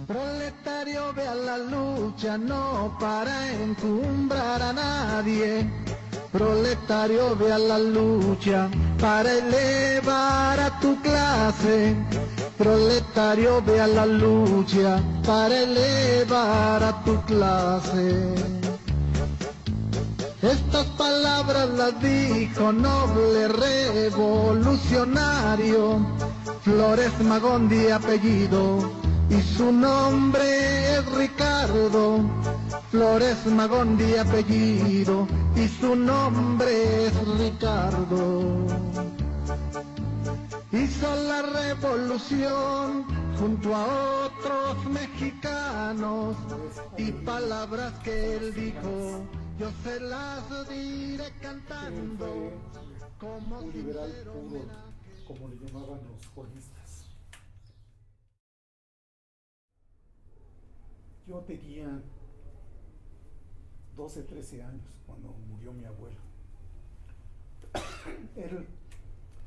Proletario, ve a la lucha, no para encumbrar a nadie. Proletario, ve a la lucha para elevar a tu clase. Proletario, ve a la lucha para elevar a tu clase. Estas palabras las dijo noble revolucionario Flores Magón de apellido y su nombre es Ricardo. Flores Magón de apellido y su nombre es Ricardo. Hizo la revolución junto a otros mexicanos y palabras que él dijo yo se las diré cantando como un liberal sincero puro, homenaje. como le llamaban los juaristas. Yo tenía 12, 13 años cuando murió mi abuelo. Él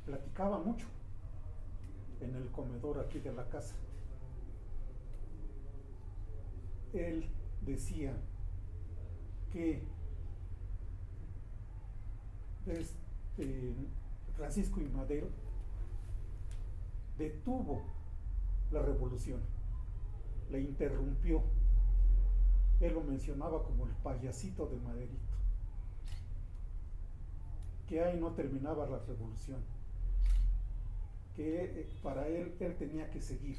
platicaba mucho en el comedor aquí de la casa. Él decía que Francisco I. Madero detuvo la revolución, la interrumpió. Él lo mencionaba como el payasito de Maderito, que ahí no terminaba la revolución, que para él tenía que seguir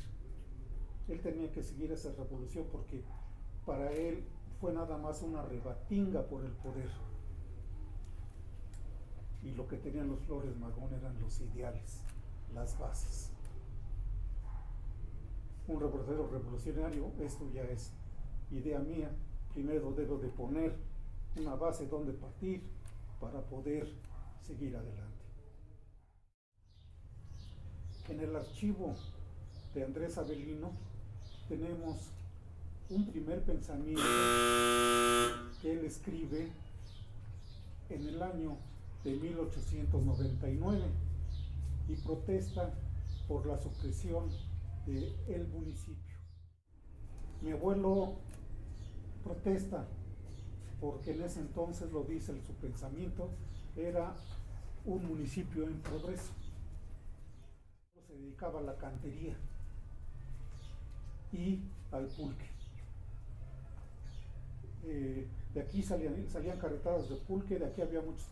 esa revolución, porque para él fue nada más una rebatinga por el poder, y lo que tenían los Flores Magón eran los ideales, las bases. Un verdadero revolucionario, esto ya es idea mía, primero debo de poner una base donde partir para poder seguir adelante. En el archivo de Andrés Avelino tenemos un primer pensamiento que él escribe en el año de 1899 y protesta por la supresión del municipio. Mi abuelo protesta porque en ese entonces, lo dice su pensamiento, era un municipio en progreso. Se dedicaba a la cantería y al pulque. De aquí salían carretadas de pulque, de aquí había muchos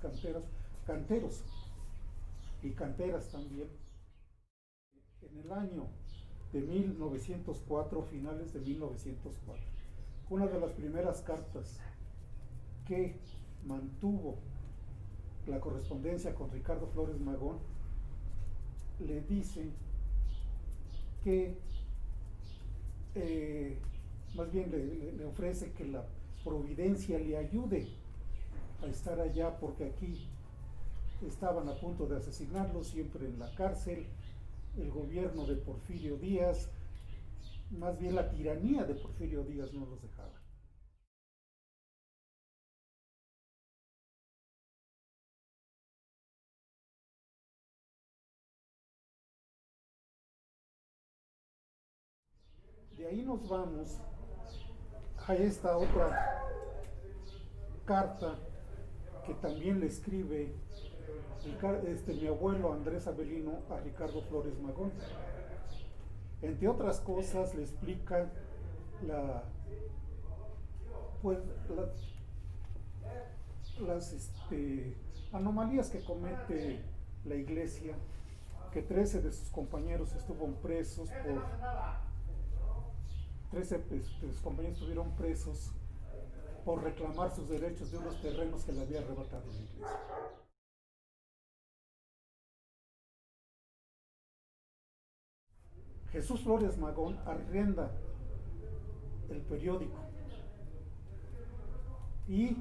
canteros y canteras también. En el año de 1904, finales de 1904, una de las primeras cartas que mantuvo la correspondencia con Ricardo Flores Magón, le dice que más bien le ofrece que la providencia le ayude a estar allá, porque aquí estaban a punto de asesinarlo, siempre en la cárcel, el gobierno de Porfirio Díaz, más bien la tiranía de Porfirio Díaz no los dejaba. De ahí nos vamos a esta otra carta que también le escribe mi abuelo Andrés Avelino a Ricardo Flores Magón. Entre otras cosas le explica las anomalías que comete la iglesia, que 13 de sus compañeros estuvieron presos por reclamar sus derechos de unos terrenos que le había arrebatado la iglesia. Jesús Flores Magón arrienda el periódico y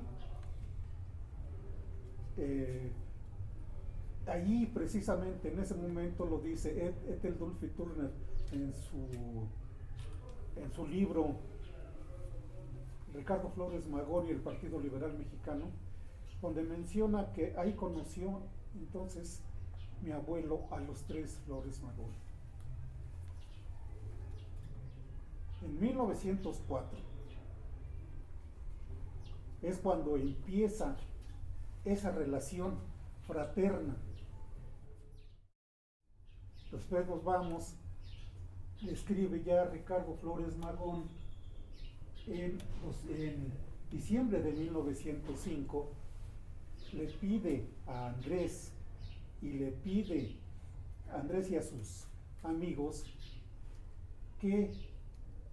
allí precisamente en ese momento lo dice Ethel Dulphy Turner en su libro Ricardo Flores Magón y el Partido Liberal Mexicano, donde menciona que ahí conoció entonces mi abuelo a los 3 Flores Magón. En 1904 es cuando empieza esa relación fraterna. Después nos vamos, escribe ya Ricardo Flores Magón en diciembre de 1905, le pide a Andrés y a sus amigos que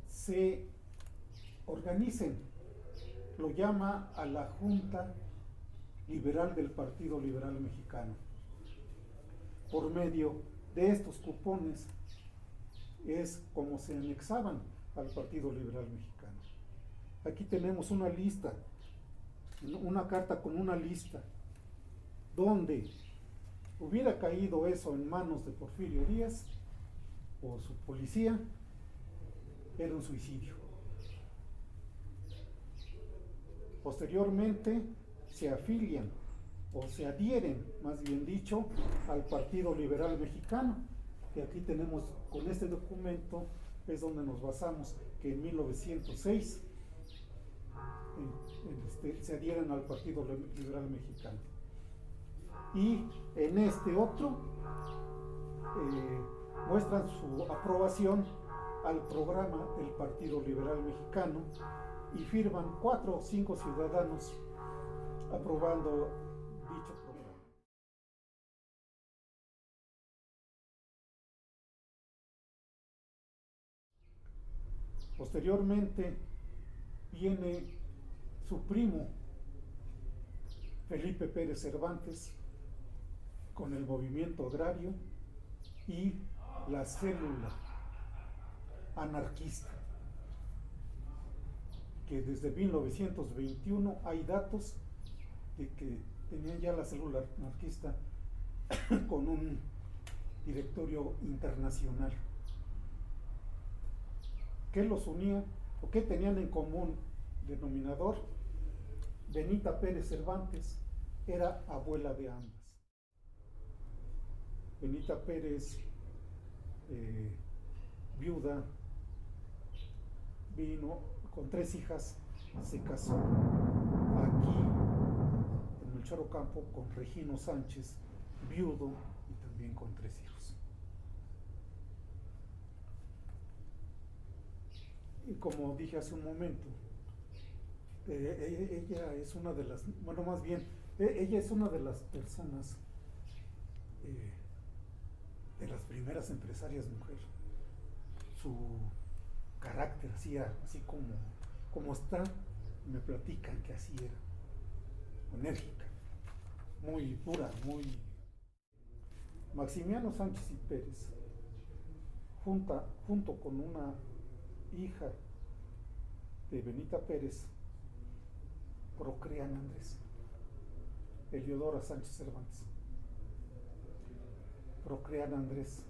se organicen. Lo llama a la Junta Liberal del Partido Liberal Mexicano. Por medio de estos cupones es como se anexaban al Partido Liberal Mexicano. Aquí tenemos una lista, una carta con una lista, donde hubiera caído eso en manos de Porfirio Díaz o su policía, era un suicidio. Posteriormente se afilian o se adhieren, más bien dicho, al Partido Liberal Mexicano, que aquí tenemos con este documento, es donde nos basamos, que en 1906 se adhieren al Partido Liberal Mexicano. Y en este otro muestran su aprobación al programa del Partido Liberal Mexicano y firman 4 o 5 ciudadanos aprobando dicho programa. Posteriormente viene su primo Felipe Pérez Cervantes con el movimiento agrario y la célula anarquista, que desde 1921 hay datos de que tenían ya la célula anarquista con un directorio internacional. ¿Qué los unía o qué tenían en común denominador? Benita Pérez Cervantes era abuela de ambas. Benita Pérez, viuda, vino con 3 hijas, se casó aquí en Melchor Ocampo con Regino Sánchez, viudo y también con 3 hijos. Y como dije hace un momento, ella es una de las, bueno, más bien, ella es una de las personas, de las primeras empresarias mujeres. Su carácter, así como está, me platican que así era, enérgica, muy pura, muy... Maximiano Sánchez y Pérez, junto con una hija de Benita Pérez, procrean a Andrés, Eliodora Sánchez Cervantes. Procrean a Andrés,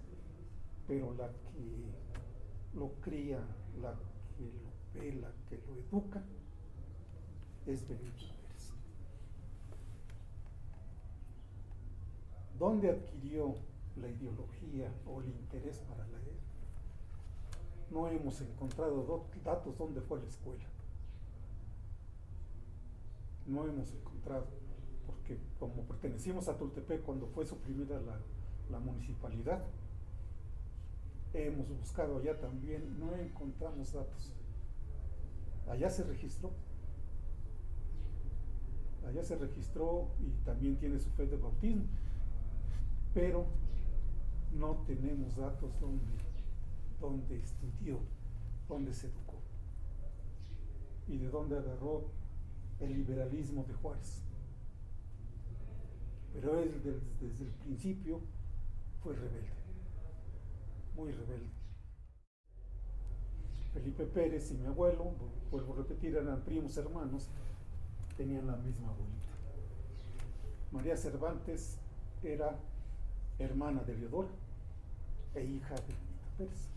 pero la que lo cría, la que lo vela, que lo educa, es Benita Pérez. ¿Dónde adquirió la ideología o el interés para leer? No hemos encontrado datos dónde fue a la escuela. No hemos encontrado, porque como pertenecimos a Tultepec cuando fue suprimida la municipalidad, hemos buscado allá también, no encontramos datos. Allá se registró y también tiene su fe de bautismo, pero no tenemos datos donde estudió, donde se educó y de dónde agarró el liberalismo de Juárez. Pero él desde el principio fue rebelde, muy rebelde. Felipe Pérez y mi abuelo, vuelvo a repetir, eran primos hermanos, tenían la misma abuelita. María Cervantes era hermana de Leodora e hija de Benita Pérez.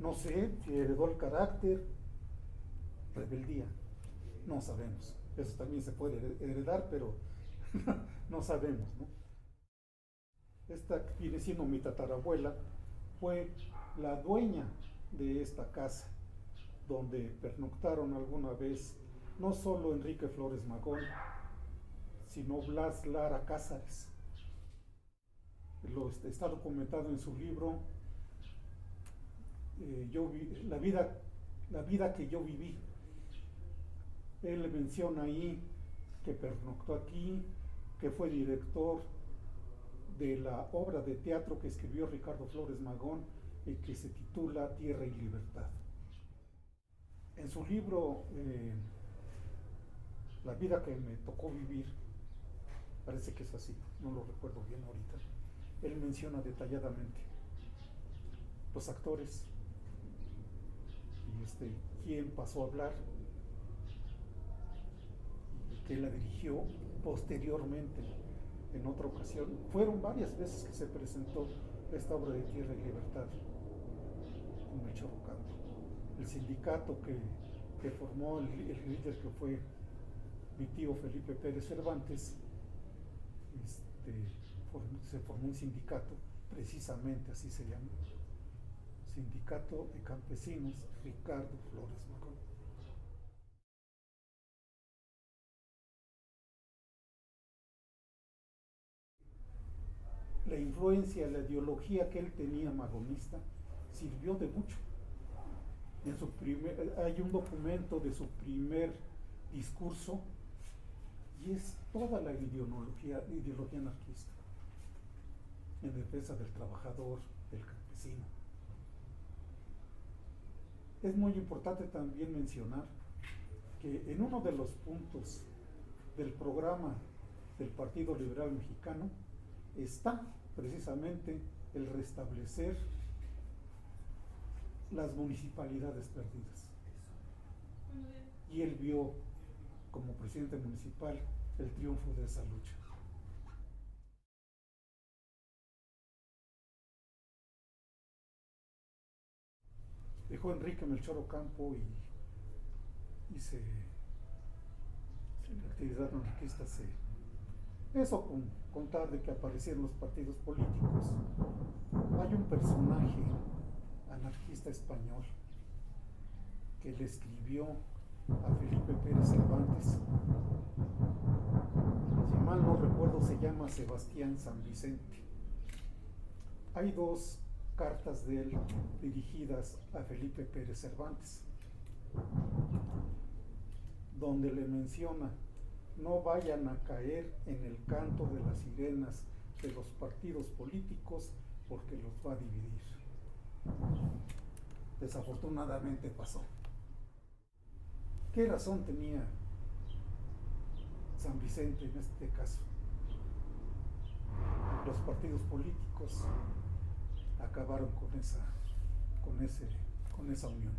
No sé si heredó el carácter, rebeldía, no sabemos. Eso también se puede heredar, pero no sabemos, ¿no? Esta viene siendo mi tatarabuela, fue la dueña de esta casa, donde pernoctaron alguna vez no solo Enrique Flores Magón, sino Blas Lara Cázares. Está documentado en su libro la vida que yo viví. Él menciona ahí que pernoctó aquí, que fue director de la obra de teatro que escribió Ricardo Flores Magón y que se titula Tierra y Libertad. En su libro La vida que me tocó vivir, parece que es así, no lo recuerdo bien ahorita, él menciona detalladamente los actores y quién pasó a hablar y que la dirigió posteriormente en otra ocasión. Fueron varias veces que se presentó esta obra de Tierra y Libertad en Melchor Ocampo. El sindicato que formó el líder que fue mi tío Felipe Pérez Cervantes, se formó un sindicato, precisamente así se llama, Sindicato de Campesinos Ricardo Flores Magón. La influencia, la ideología que él tenía magonista sirvió de mucho. Hay un documento de su primer discurso y es toda la ideología anarquista en defensa del trabajador, del campesino. Es muy importante también mencionar que en uno de los puntos del programa del Partido Liberal Mexicano está precisamente el restablecer las municipalidades perdidas. Y él vio como presidente municipal el triunfo de esa lucha. Dejó Enrique Melchor Ocampo y la actividad anarquista eso con contar de que aparecieron los partidos políticos. Hay un personaje anarquista español que le escribió a Felipe Pérez Cervantes, si mal no recuerdo se llama Sebastián San Vicente. Hay dos cartas de él dirigidas a Felipe Pérez Cervantes, donde le menciona: no vayan a caer en el canto de las sirenas de los partidos políticos porque los va a dividir. Desafortunadamente pasó. ¿Qué razón tenía San Vicente en este caso? Los partidos políticos acabaron con esa unión.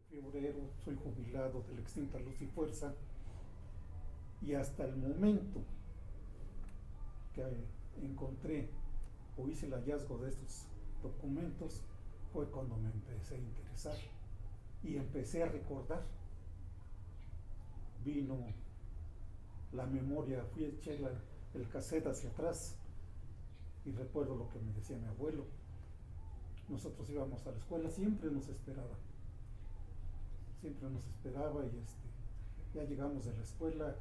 Fui obrero, soy jubilado de la extinta Luz y Fuerza, y hasta el momento que encontré o hice el hallazgo de estos documentos fue cuando me empecé a interesar y empecé a recordar. Vino la memoria, eché el cassette hacia atrás y recuerdo lo que me decía mi abuelo. Nosotros íbamos a la escuela, siempre nos esperaba y ya llegamos de la escuela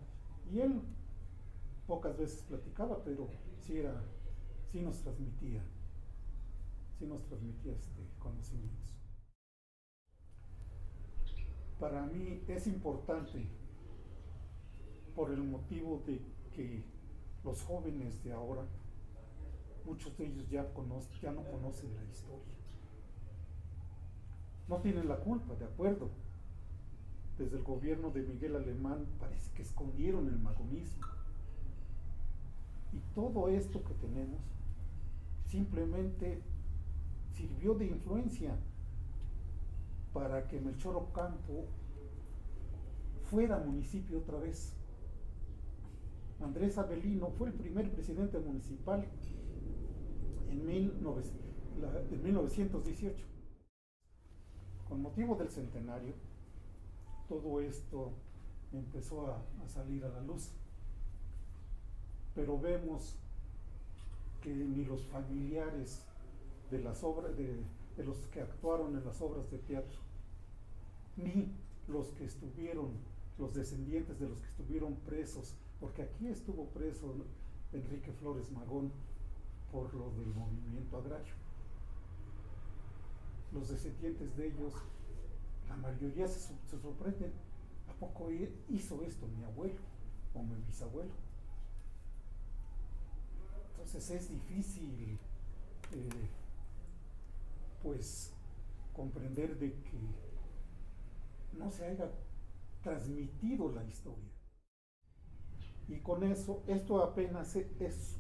y él pocas veces platicaba, pero sí nos transmitía conocimientos. Para mí es importante por el motivo de que los jóvenes de ahora, muchos de ellos ya no conocen la historia. No tienen la culpa, de acuerdo. Desde el gobierno de Miguel Alemán parece que escondieron el magonismo. Y todo esto que tenemos simplemente sirvió de influencia para que Melchor Ocampo fuera municipio otra vez. Andrés Avelino fue el primer presidente municipal en 1918. Con motivo del centenario, todo esto empezó a salir a la luz. pero vemos que ni los familiares de las obras de los que actuaron en las obras de teatro, ni los que estuvieron, los descendientes de los que estuvieron presos, porque aquí estuvo preso Enrique Flores Magón por lo del movimiento agrario. Los descendientes de ellos, la mayoría se sorprenden, ¿a poco hizo esto mi abuelo o mi bisabuelo? Entonces es difícil pues comprender de que no se haya transmitido la historia. Y con eso, esto apenas es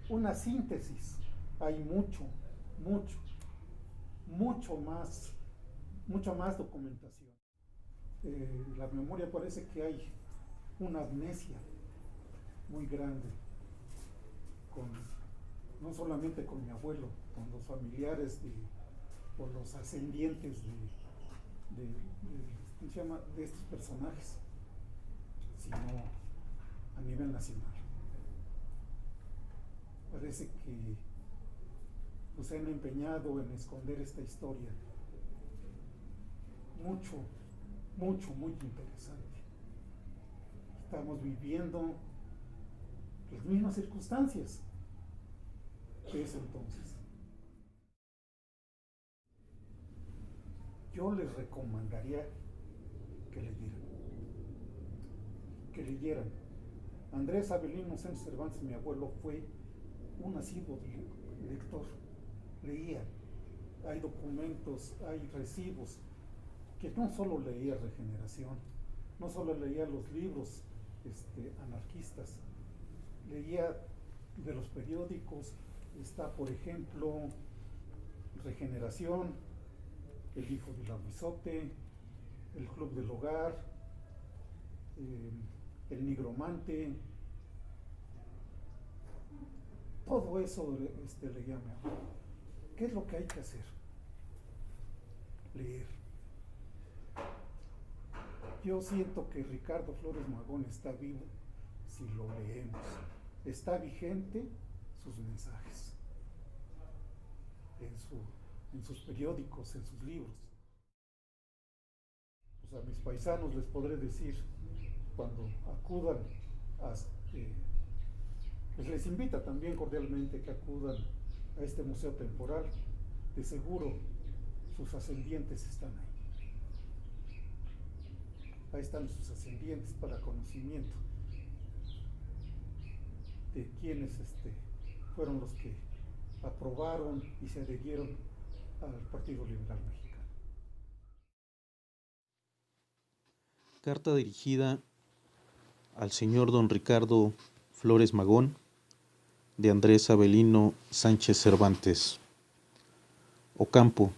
una síntesis. Hay mucha más documentación. La memoria parece que hay una amnesia muy grande, no solamente con mi abuelo, con los familiares o los ascendientes ¿cómo se llama?, de estos personajes, sino a nivel nacional. Parece que pues, se han empeñado en esconder esta historia. Muy interesante. Estamos viviendo las mismas circunstancias de ese entonces. Yo les recomendaría que leyeran. Andrés Avelino Sánchez Cervantes, mi abuelo, fue un asiduo lector. Leía, hay documentos, hay recibos, que no solo leía Regeneración, no solo leía los libros anarquistas, leía de los periódicos. Está, por ejemplo, Regeneración, El Hijo del Aguizote, El Club del Hogar, El Nigromante. Todo eso leía mi abuelo. ¿Qué es lo que hay que hacer? Leer. Yo siento que Ricardo Flores Magón está vivo si lo leemos. Está vigente sus mensajes en sus periódicos, en sus libros. Pues a mis paisanos les podré decir, cuando acudan pues les invita también cordialmente que acudan a este museo temporal. De seguro sus ascendientes están ahí. Ahí están sus ascendientes para conocimiento de quienes fueron los que aprobaron y se adherieron al Partido Liberal Mexicano. Carta dirigida al señor don Ricardo Flores Magón, de Andrés Avelino Sánchez Cervantes. Ocampo,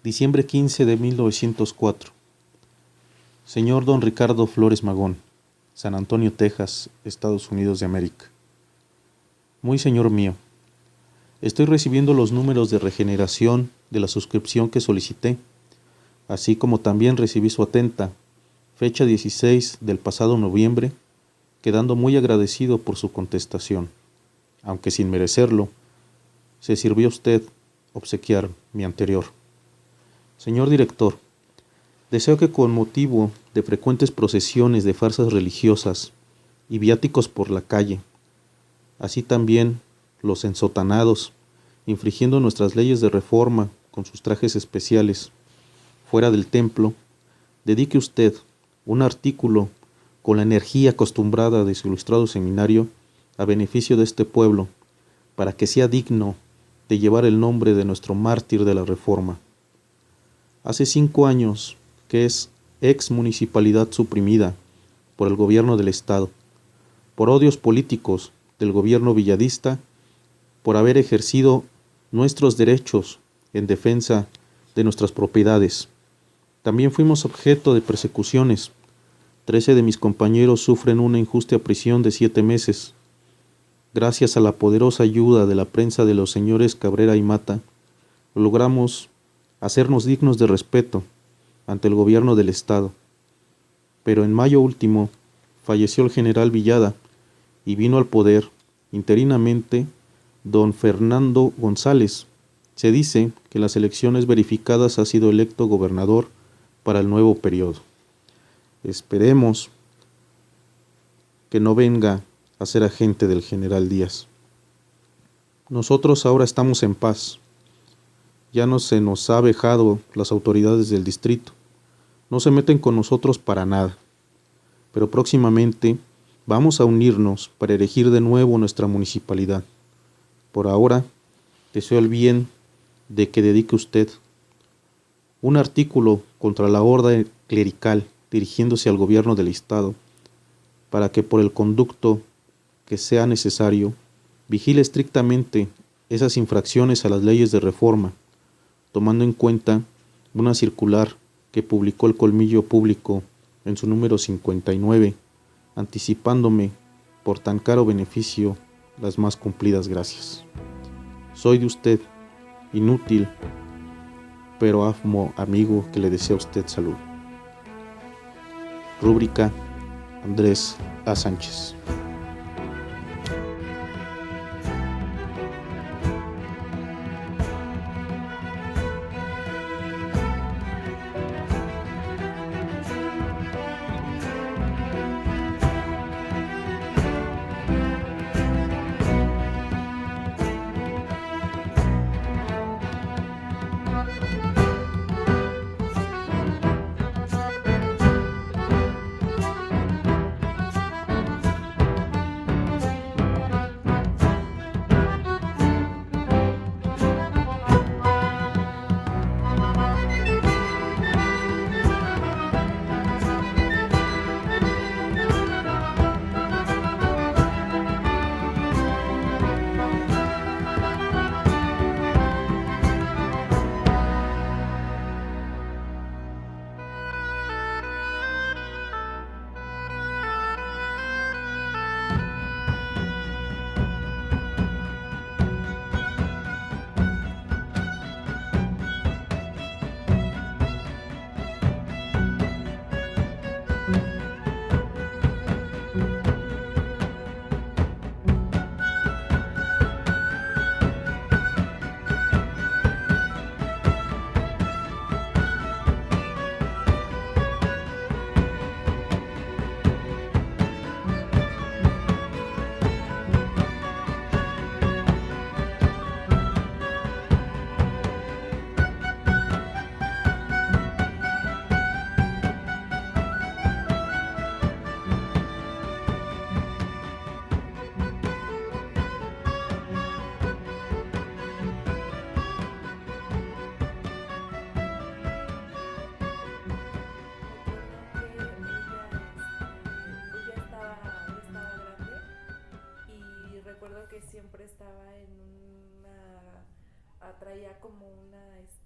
diciembre 15 de 1904. Señor don Ricardo Flores Magón, San Antonio, Texas, Estados Unidos de América. Muy señor mío, estoy recibiendo los números de regeneración de la suscripción que solicité, así como también recibí su atenta, fecha 16 del pasado noviembre, quedando muy agradecido por su contestación, aunque sin merecerlo, se sirvió usted obsequiar mi anterior. Señor director, deseo que con motivo de frecuentes procesiones de farsas religiosas y viáticos por la calle, así también los ensotanados, infringiendo nuestras leyes de reforma con sus trajes especiales, fuera del templo, dedique usted un artículo con la energía acostumbrada de su ilustrado seminario a beneficio de este pueblo, para que sea digno de llevar el nombre de nuestro mártir de la Reforma. Hace 5 años que es ex municipalidad suprimida por el gobierno del Estado, por odios políticos del gobierno villadista, por haber ejercido nuestros derechos en defensa de nuestras propiedades. También fuimos objeto de persecuciones. 13 de mis compañeros sufren una injusta prisión de 7 meses. Gracias a la poderosa ayuda de la prensa de los señores Cabrera y Mata, logramos hacernos dignos de respeto ante el gobierno del Estado. Pero en mayo último falleció el general Villada y vino al poder interinamente don Fernando González. Se dice que en las elecciones verificadas ha sido electo gobernador para el nuevo periodo. Esperemos que no venga a ser agente del general Díaz. Nosotros ahora estamos en paz. Ya no se nos ha vejado las autoridades del distrito. No se meten con nosotros para nada. Pero próximamente vamos a unirnos para erigir de nuevo nuestra municipalidad. Por ahora, deseo el bien de que dedique usted un artículo contra la horda clerical dirigiéndose al gobierno del Estado, para que por el conducto que sea necesario, vigile estrictamente esas infracciones a las leyes de reforma, tomando en cuenta una circular que publicó el Colmillo Público en su número 59, anticipándome por tan caro beneficio las más cumplidas gracias. Soy de usted, inútil, pero afmo amigo que le desea a usted salud. Rúbrica Andrés A. Sánchez. Recuerdo que siempre estaba en traía ¿cómo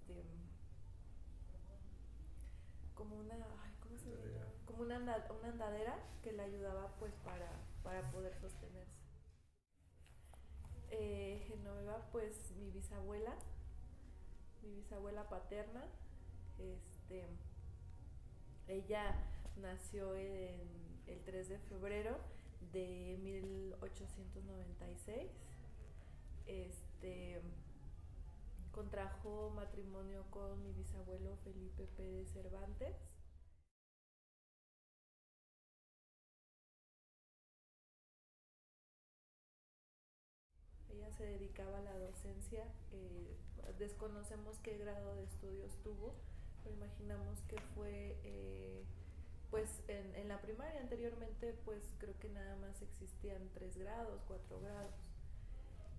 se llama? Como una andadera que le ayudaba pues para poder sostenerse. Genoveva, pues mi bisabuela paterna, ella nació el 3 de febrero de 1896. Contrajo matrimonio con mi bisabuelo Felipe Pérez Cervantes. Ella se dedicaba a la docencia. Desconocemos qué grado de estudios tuvo, pero imaginamos que fue pues en la primaria. Anteriormente pues creo que nada más existían 3 grados, 4 grados.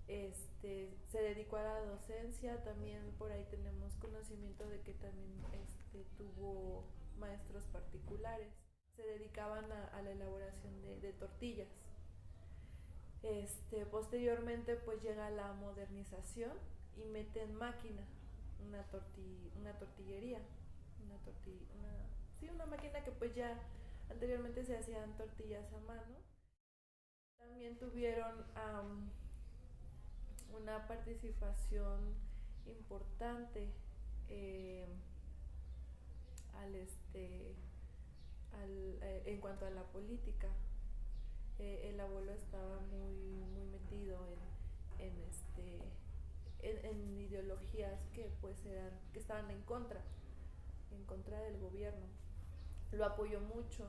Se dedicó a la docencia. También por ahí tenemos conocimiento de que también tuvo maestros particulares. Se dedicaban a la elaboración de tortillas. Posteriormente pues llega la modernización y meten máquina, una tortillería, una máquina que pues ya anteriormente se hacían tortillas a mano. También tuvieron una participación importante en cuanto a la política. el abuelo estaba muy metido en ideologías que pues que estaban en contra del gobierno. Lo apoyó mucho,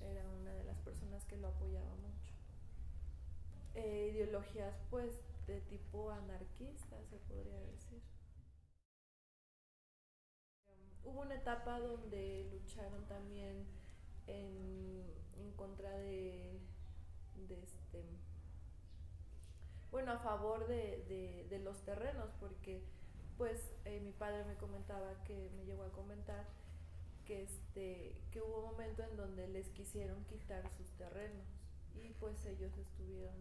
era una de las personas que lo apoyaba mucho. Ideologías pues de tipo anarquista, se podría decir. Hubo una etapa donde lucharon también en contra de bueno, a favor de los terrenos, porque pues mi padre me comentaba, que me llegó a comentar que hubo un momento en donde les quisieron quitar sus terrenos y pues ellos estuvieron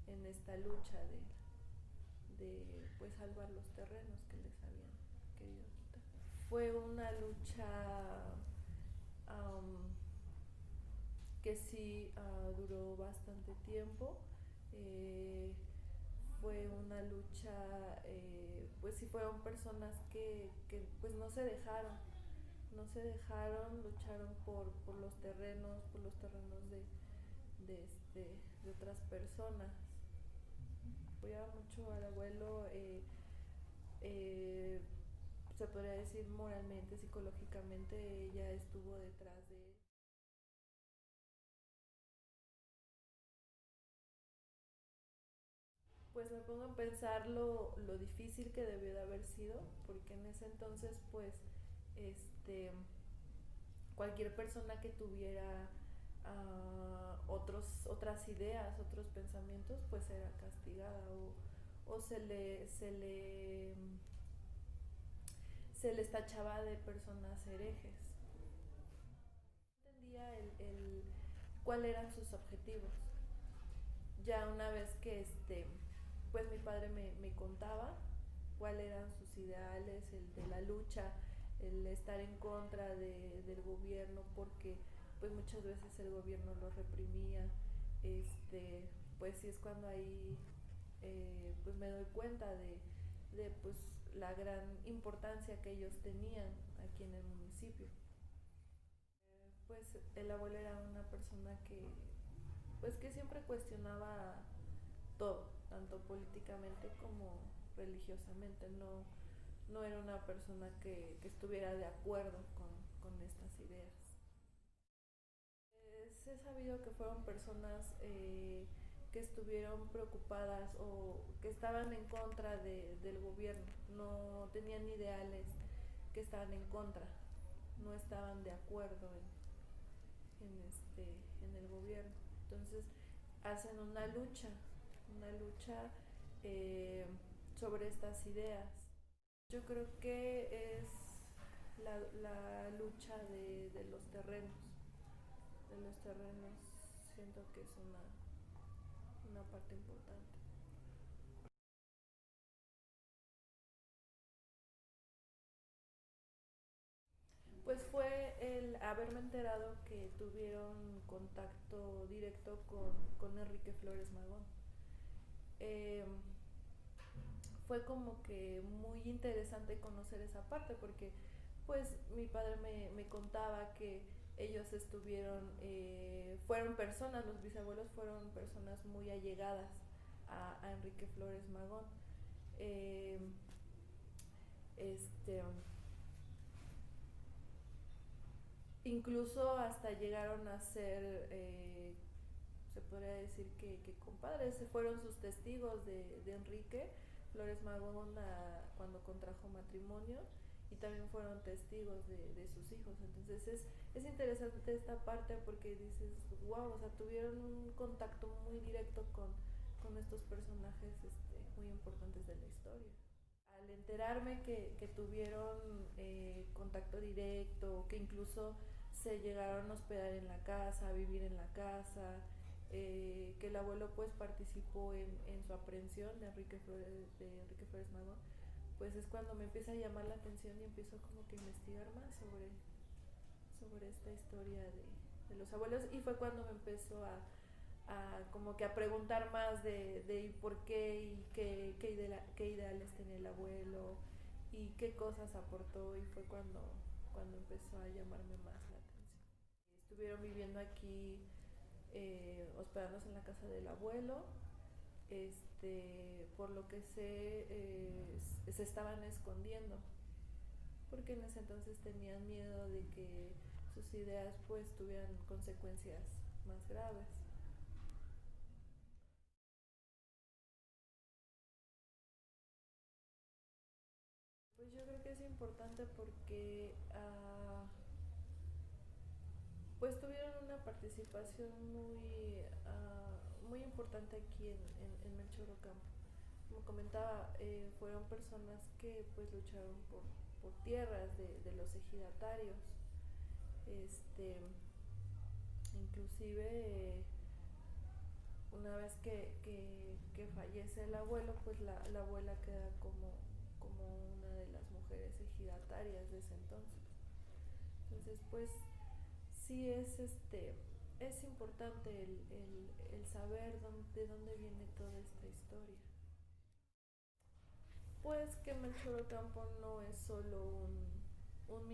en esta lucha de pues salvar los terrenos que les habían querido quitar. Fue una lucha que sí duró bastante tiempo. Fue una lucha, pues sí fueron personas que pues no se dejaron, lucharon por los terrenos, de otras personas. Apoyaba mucho al abuelo, se podría decir moralmente, psicológicamente, ella estuvo detrás de él. Pues me pongo a pensar lo difícil que debió de haber sido, porque en ese entonces pues cualquier persona que tuviera otras ideas, otros pensamientos, pues era castigada o se les tachaba de personas herejes. No entendía cuáles eran sus objetivos. Ya una vez que pues mi padre me contaba cuáles eran sus ideales, el de la lucha, el estar en contra del gobierno, porque pues muchas veces el gobierno lo reprimía, pues sí es cuando ahí pues me doy cuenta de pues la gran importancia que ellos tenían aquí en el municipio. Pues el abuelo era una persona pues que siempre cuestionaba todo, tanto políticamente como religiosamente. No era una persona que estuviera de acuerdo con estas ideas. He sabido que fueron personas que estuvieron preocupadas o que estaban en contra del gobierno, no tenían ideales, que estaban en contra, no estaban de acuerdo en el gobierno. Entonces hacen una lucha sobre estas ideas. Yo creo que es la lucha de los terrenos. Siento que es una parte importante. Pues fue el haberme enterado que tuvieron contacto directo con Enrique Flores Magón. Fue como que muy interesante conocer esa parte, porque pues mi padre me contaba que ellos fueron personas, los bisabuelos fueron personas muy allegadas a Enrique Flores Magón. Este Incluso hasta llegaron a ser, se podría decir que compadres, fueron sus testigos de Enrique Flores Magón cuando contrajo matrimonio, y también fueron testigos de sus hijos. Entonces es interesante esta parte, porque dices, wow, o sea, tuvieron un contacto muy directo con estos personajes muy importantes de la historia. Al enterarme que tuvieron contacto directo, que incluso se llegaron a hospedar en la casa, a vivir en la casa, que el abuelo pues participó en su aprehensión de Enrique Flores Magón, pues es cuando me empieza a llamar la atención y empiezo como que a investigar más sobre esta historia de los abuelos, y fue cuando me empezó a como que a preguntar más de por qué y qué ideales tenía el abuelo y qué cosas aportó, y fue cuando empezó a llamarme más la atención. Estuvieron viviendo aquí hospedándose en la casa del abuelo, por lo que se estaban escondiendo, porque en ese entonces tenían miedo de que sus ideas pues tuvieran consecuencias más graves. Pues yo creo que es importante porque pues tuvieron una participación muy importante aquí en Melchor Ocampo. Como comentaba, fueron personas que pues lucharon por tierras de los ejidatarios. Inclusive una vez que fallece el abuelo, pues la abuela queda como una de las mujeres ejidatarias de ese entonces. Entonces pues sí es importante el saber de dónde viene toda esta historia. Pues que Melchor Ocampo no es solo un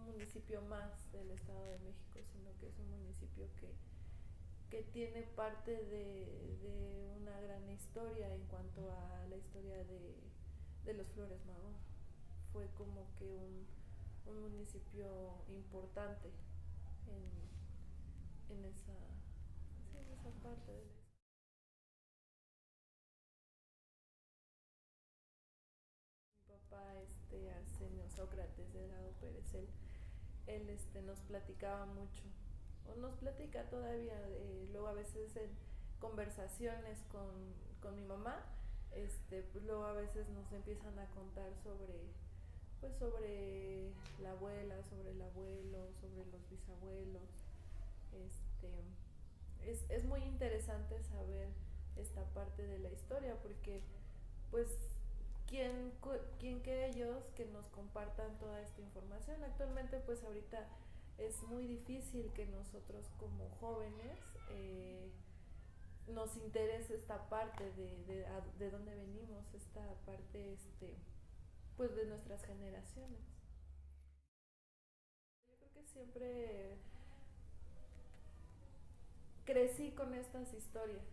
municipio más del Estado de México, sino que es un municipio que tiene parte de una gran historia en cuanto a la historia de los Flores Magón. Fue como que un municipio importante en esa parte de la historia. Mi papá, Arsenio Sócrates Delgado Pérez, él nos platicaba mucho, o nos platica todavía, luego a veces en conversaciones con mi mamá, pues luego a veces nos empiezan a contar sobre la abuela, sobre el abuelo, sobre los bisabuelos. Es muy interesante saber esta parte de la historia porque pues ¿quién que ellos que nos compartan toda esta información? Actualmente pues ahorita es muy difícil que nosotros como jóvenes nos interese esta parte de dónde venimos, esta parte pues de nuestras generaciones. Yo creo que siempre crecí con estas historias.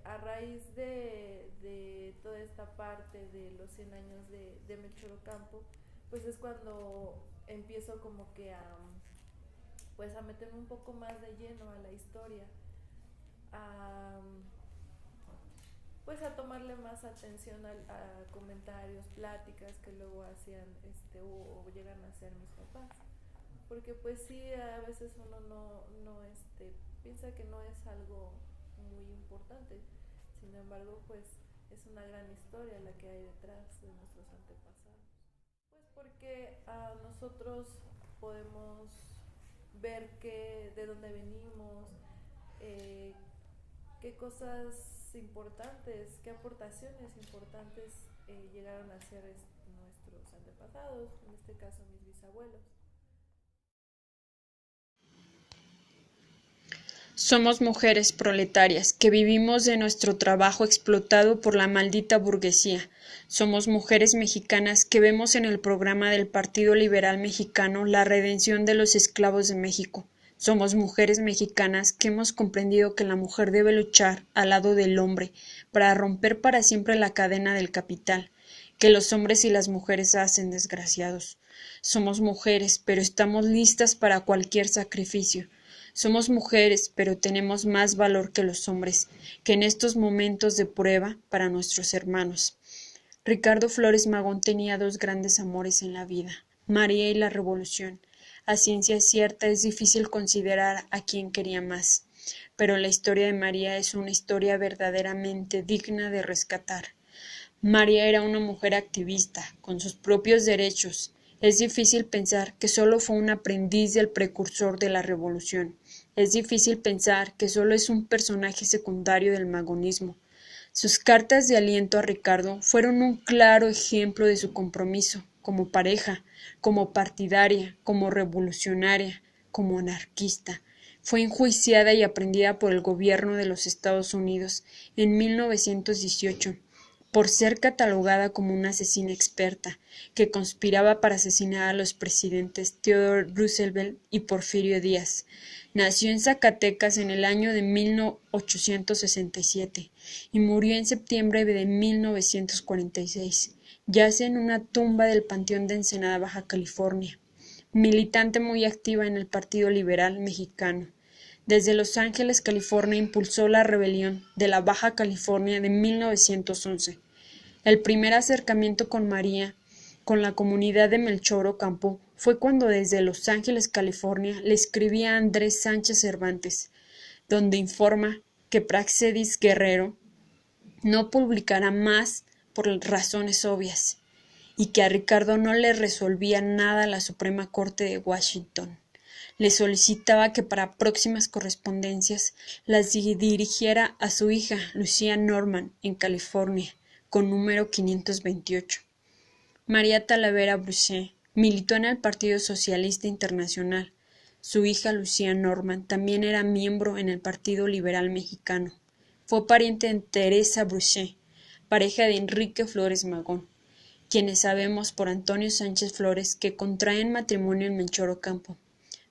A raíz de toda esta parte de los 100 años de Melchor Ocampo, pues es cuando empiezo como que pues a meterme un poco más de lleno a la historia, pues a tomarle más atención a comentarios, pláticas que luego hacían o llegan a hacer mis papás, porque pues sí, a veces uno no piensa que no es algo muy importante, sin embargo pues es una gran historia la que hay detrás de nuestros antepasados, pues porque nosotros podemos ver de dónde venimos, qué cosas importantes, qué aportaciones importantes llegaron a hacer nuestros antepasados, en este caso mis bisabuelos. Somos mujeres proletarias que vivimos de nuestro trabajo explotado por la maldita burguesía. Somos mujeres mexicanas que vemos en el programa del Partido Liberal Mexicano la redención de los esclavos de México. Somos mujeres mexicanas que hemos comprendido que la mujer debe luchar al lado del hombre para romper para siempre la cadena del capital, que los hombres y las mujeres hacen desgraciados. Somos mujeres, pero estamos listas para cualquier sacrificio. Somos mujeres, pero tenemos más valor que los hombres, que en estos momentos de prueba para nuestros hermanos. Ricardo Flores Magón tenía dos grandes amores en la vida, María y la Revolución. A ciencia cierta es difícil considerar a quién quería más, pero la historia de María es una historia verdaderamente digna de rescatar. María era una mujer activista, con sus propios derechos. Es difícil pensar que solo fue un aprendiz del precursor de la Revolución. Es difícil pensar que solo es un personaje secundario del magonismo. Sus cartas de aliento a Ricardo fueron un claro ejemplo de su compromiso, como pareja, como partidaria, como revolucionaria, como anarquista. Fue enjuiciada y aprendida por el gobierno de los Estados Unidos en 1918. por ser catalogada como una asesina experta, que conspiraba para asesinar a los presidentes Theodore Roosevelt y Porfirio Díaz. Nació en Zacatecas en el año de 1867 y murió en septiembre de 1946. Yace en una tumba del Panteón de Ensenada, Baja California. Militante muy activa en el Partido Liberal Mexicano. Desde Los Ángeles, California, impulsó la rebelión de la Baja California de 1911. El primer acercamiento con María, con la comunidad de Melchor Ocampo, fue cuando desde Los Ángeles, California, le escribía a Andrés Sánchez Cervantes, donde informa que Praxedis Guerrero no publicará más por razones obvias, y que a Ricardo no le resolvía nada la Suprema Corte de Washington. Le solicitaba que para próximas correspondencias las dirigiera a su hija, Lucía Norman, en California, con número 528. María Talavera Brucé militó en el Partido Socialista Internacional. Su hija, Lucía Norman, también era miembro en el Partido Liberal Mexicano. Fue pariente de Teresa Brucé, pareja de Enrique Flores Magón, quienes sabemos por Antonio Sánchez Flores que contraen matrimonio en Melchor Ocampo.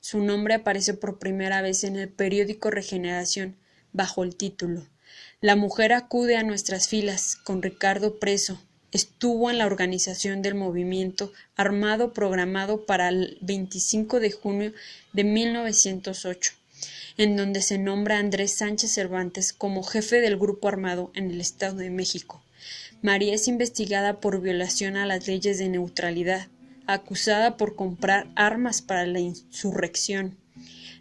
Su nombre aparece por primera vez en el periódico Regeneración, bajo el título La mujer acude a nuestras filas, con Ricardo preso. Estuvo en la organización del movimiento armado programado para el 25 de junio de 1908, en donde se nombra a Andrés Sánchez Cervantes como jefe del grupo armado en el Estado de México. María es investigada por violación a las leyes de neutralidad, acusada por comprar armas para la insurrección.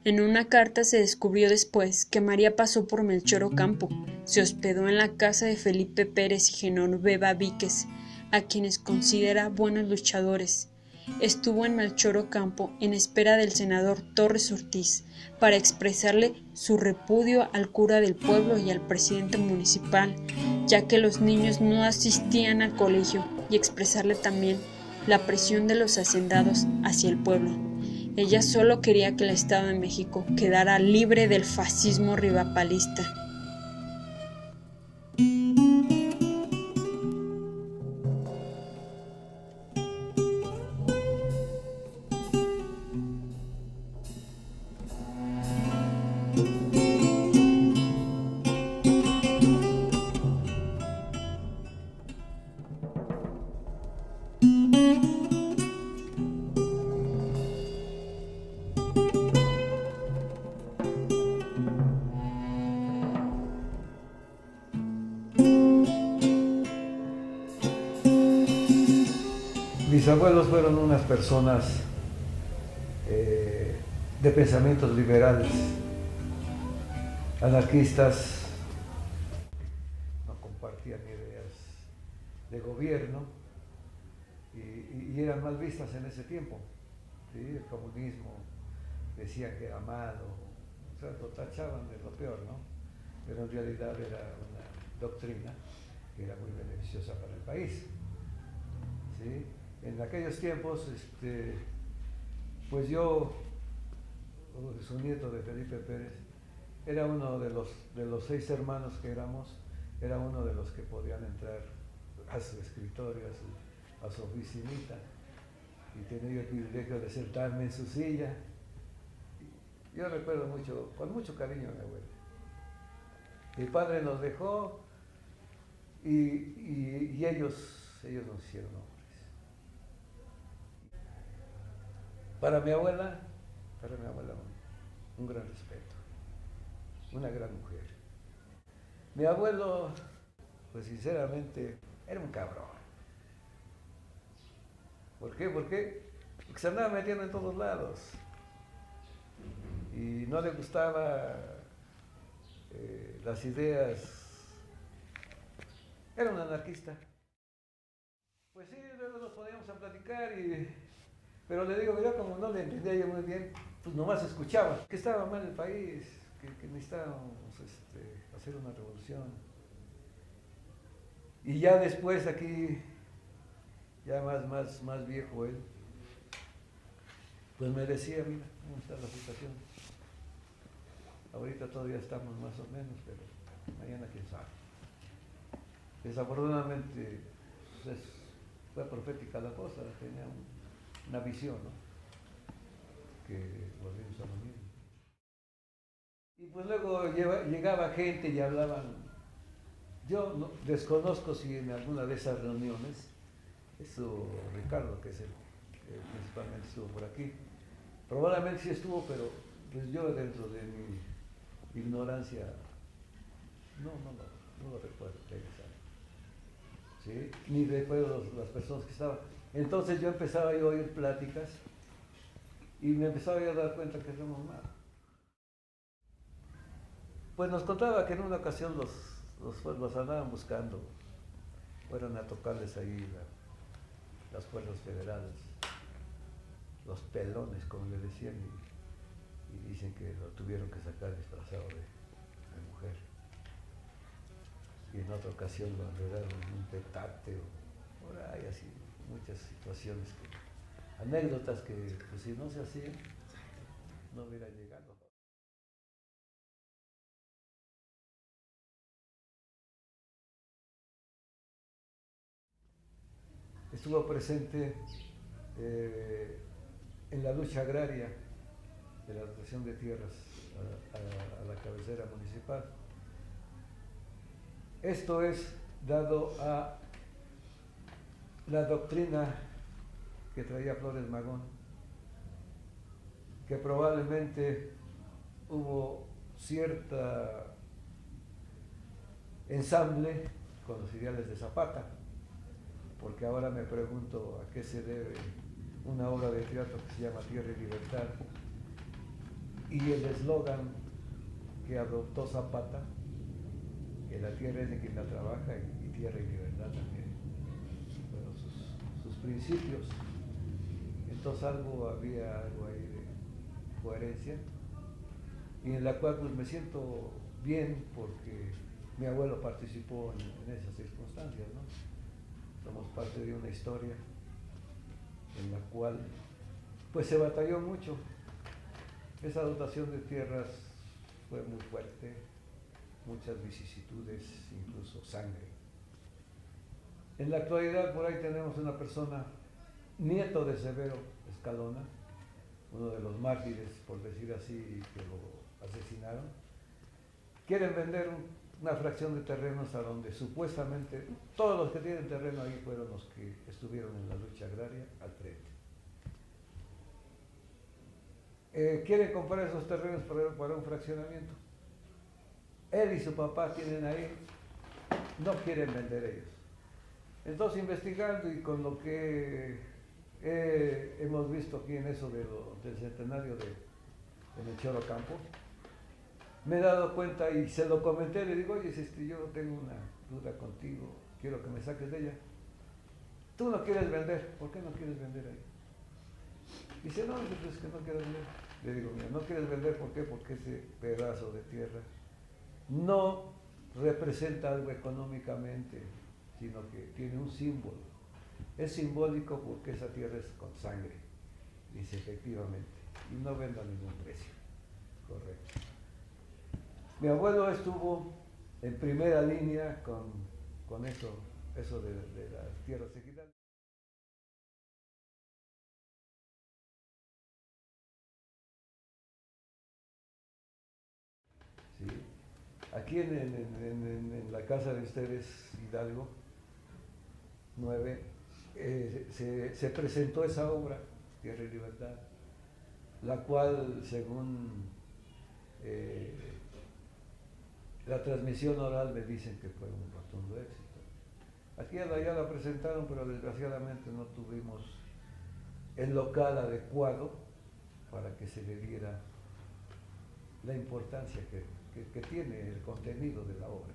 En una carta se descubrió después que María pasó por Melchor Ocampo, se hospedó en la casa de Felipe Pérez y Genoveva Víquez, a quienes considera buenos luchadores. Estuvo en Melchor Ocampo en espera del senador Torres Ortiz para expresarle su repudio al cura del pueblo y al presidente municipal, ya que los niños no asistían al colegio, y expresarle también la presión de los hacendados hacia el pueblo. Ella solo quería que el Estado de México quedara libre del fascismo rivapalista. Mis abuelos fueron unas personas de pensamientos liberales, anarquistas, no compartían ideas de gobierno y eran mal vistas en ese tiempo. ¿Sí? El comunismo decían que era malo, o sea, lo tachaban de lo peor, ¿no? Pero en realidad era una doctrina que era muy beneficiosa para el país. ¿Sí? En aquellos tiempos, pues yo, su nieto de Felipe Pérez, era uno de los 6 hermanos que éramos, era uno de los que podían entrar a su escritorio, a su oficinita, y tenía el privilegio de sentarme en su silla. Yo recuerdo mucho, con mucho cariño a mi abuelo. Mi padre nos dejó y ellos nos hicieron hombres. Para mi abuela un gran respeto, una gran mujer. Mi abuelo, pues sinceramente, era un cabrón. ¿Por qué? Porque se andaba metiendo en todos lados y no le gustaba las ideas. Era un anarquista. Pues sí, luego nos poníamos a platicar pero le digo, yo como no le entendía yo muy bien, pues nomás escuchaba que estaba mal el país, que necesitábamos hacer una revolución. Y ya después aquí, ya más viejo él, pues me decía, mira, cómo está la situación. Ahorita todavía estamos más o menos, pero mañana quién sabe. Desafortunadamente pues, fue profética la cosa, tenía una visión, ¿no? Que volvimos a lo mismo. Y pues luego llegaba gente y hablaban. Yo desconozco si en alguna de esas reuniones estuvo Ricardo, que es el que principalmente estuvo por aquí. Probablemente sí estuvo, pero pues yo dentro de mi ignorancia no lo recuerdo que haya estado. ¿Sí? Ni recuerdo las personas que estaban. Entonces yo empezaba a oír pláticas y me empezaba a dar cuenta que somos mal. Pues nos contaba que en una ocasión los andaban buscando, fueron a tocarles ahí las fuerzas federales, los pelones, como le decían, y dicen que lo tuvieron que sacar disfrazado de mujer. Y en otra ocasión lo enredaron en un petate, o por ahí así, muchas situaciones, anécdotas que pues, si no se hacían, no hubiera llegado. Estuvo presente en la lucha agraria de la dotación de tierras a la cabecera municipal. Esto es dado a la doctrina que traía Flores Magón, que probablemente hubo cierta ensamble con los ideales de Zapata, porque ahora me pregunto a qué se debe una obra de teatro que se llama Tierra y Libertad, y el eslogan que adoptó Zapata, que la tierra es de quien la trabaja y tierra y libertad también, fueron sus principios. Entonces había algo ahí de coherencia, y en la cual pues me siento bien porque mi abuelo participó en esas circunstancias, ¿no? Somos parte de una historia en la cual pues se batalló mucho. Esa dotación de tierras fue muy fuerte, muchas vicisitudes, incluso sangre. En la actualidad por ahí tenemos una persona, nieto de Severo Escalona, uno de los mártires, por decir así, que lo asesinaron. Quieren vender una fracción de terrenos a donde supuestamente todos los que tienen terreno ahí fueron los que estuvieron en la lucha agraria al frente. Quieren comprar esos terrenos para un fraccionamiento. Él y su papá tienen ahí, no quieren vender ellos. Entonces, investigando y con lo que hemos visto aquí en eso del centenario en el Choro Campo, me he dado cuenta y se lo comenté, le digo, oye, yo tengo una duda contigo, quiero que me saques de ella. Tú no quieres vender, ¿por qué no quieres vender ahí? Dice, no, es que no quiero vender. Le digo, mira, no quieres vender, ¿por qué? Porque ese pedazo de tierra no representa algo económicamente, sino que tiene un símbolo. Es simbólico porque esa tierra es con sangre. Dice, efectivamente, y no venda a ningún precio. Correcto. Mi abuelo estuvo en primera línea con eso de las tierras ejidales. ¿Sí? Aquí en la casa de ustedes, Hidalgo 9, se presentó esa obra, Tierra y Libertad, la cual, según la transmisión oral, me dicen que fue un rotundo éxito. Aquí ya la presentaron, pero desgraciadamente no tuvimos el local adecuado para que se le diera la importancia que tiene el contenido de la obra.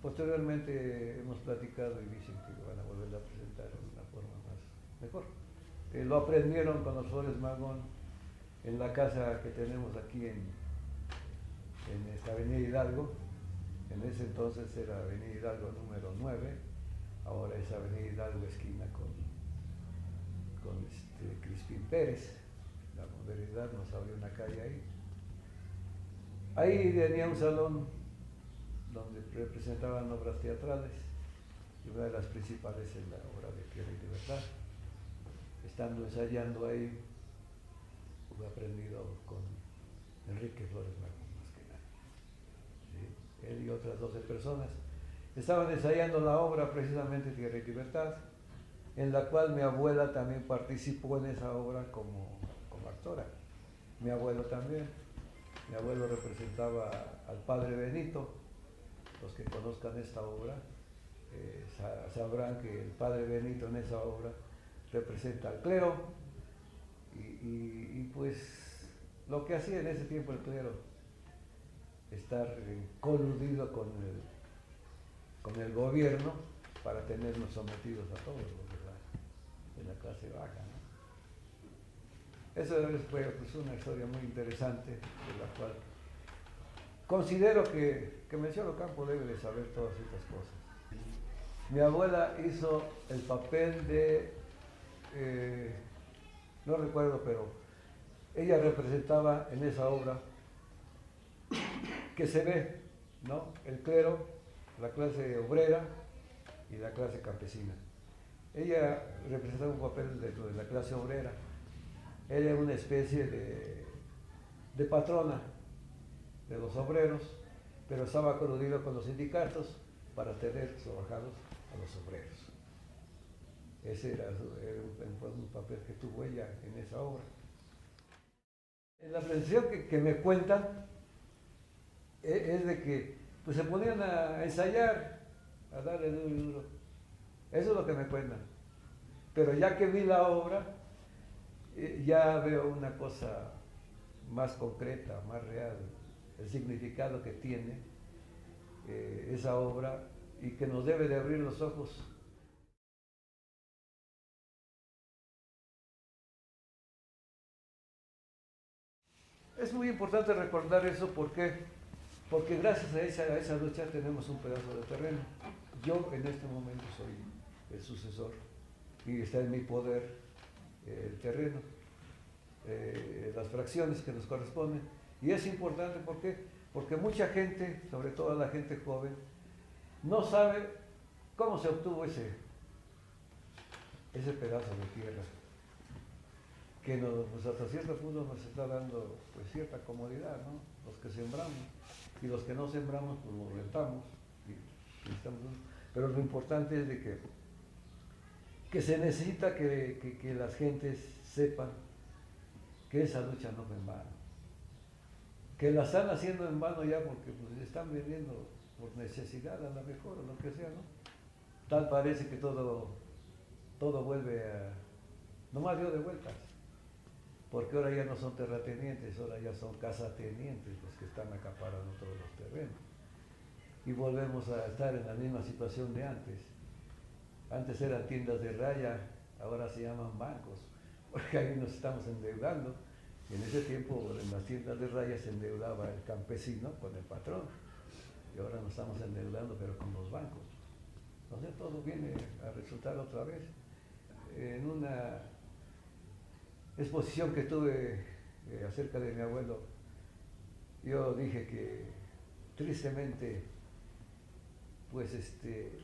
Posteriormente hemos platicado y dicen que van a volver a presentar de una forma mejor. Lo aprendieron con los Flores Magón en la casa que tenemos aquí en esta Avenida Hidalgo. En ese entonces era Avenida Hidalgo número 9, ahora es Avenida Hidalgo esquina con Crispín Pérez. La modernidad nos abrió una calle ahí. Ahí tenía un salón donde representaban obras teatrales y una de las principales es la obra de Tierra y Libertad. Estando ensayando ahí, he aprendido con Enrique Flores Magón, más que nada. ¿Sí? Él y otras 12 personas estaban ensayando la obra precisamente Tierra y Libertad, en la cual mi abuela también participó en esa obra como actora. Mi abuelo también. Mi abuelo representaba al padre Benito. Los que conozcan esta obra sabrán que el padre Benito en esa obra representa al clero y pues lo que hacía en ese tiempo el clero, estar coludido con el gobierno para tenernos sometidos a todos los de la clase baja, ¿no? Eso fue pues, una historia muy interesante, de la cual considero que Melchor Ocampo debe de saber todas estas cosas. Mi abuela hizo el papel de, no recuerdo, pero ella representaba en esa obra que se ve, ¿no? El clero, la clase obrera y la clase campesina. Ella representaba un papel dentro de la clase obrera. Ella era una especie de patrona de los obreros, pero estaba coludido con los sindicatos para tener trabajados a los obreros. Ese fue un papel que tuvo ella en esa obra. En la presentación que me cuentan es de que pues, se ponían a ensayar, a darle duro y duro. Eso es lo que me cuentan. Pero ya que vi la obra, ya veo una cosa más concreta, más real, el significado que tiene esa obra y que nos debe de abrir los ojos. Es muy importante recordar eso porque gracias a esa lucha tenemos un pedazo de terreno. Yo en este momento soy el sucesor y está en mi poder el terreno, las fracciones que nos corresponden. Y es importante porque mucha gente, sobre todo la gente joven, no sabe cómo se obtuvo ese pedazo de tierra que pues hasta cierto punto nos está dando pues, cierta comodidad, ¿no? Los que sembramos y los que no sembramos pues lo rentamos pero lo importante es de que se necesita que las gentes sepan que esa lucha no fue en vano, que la están haciendo en vano ya porque pues, están vendiendo por necesidad a lo mejor o lo que sea, ¿no? Tal parece que todo vuelve a, nomás dio de vueltas, porque ahora ya no son terratenientes, ahora ya son casatenientes los que están acaparando todos los terrenos. Y volvemos a estar en la misma situación de antes. Antes eran tiendas de raya, ahora se llaman bancos, porque ahí nos estamos endeudando. Y en ese tiempo en las tiendas de raya se endeudaba el campesino con el patrón. Y ahora nos estamos endeudando, pero con los bancos. Entonces todo viene a resultar otra vez. En una exposición que tuve acerca de mi abuelo, yo dije que tristemente pues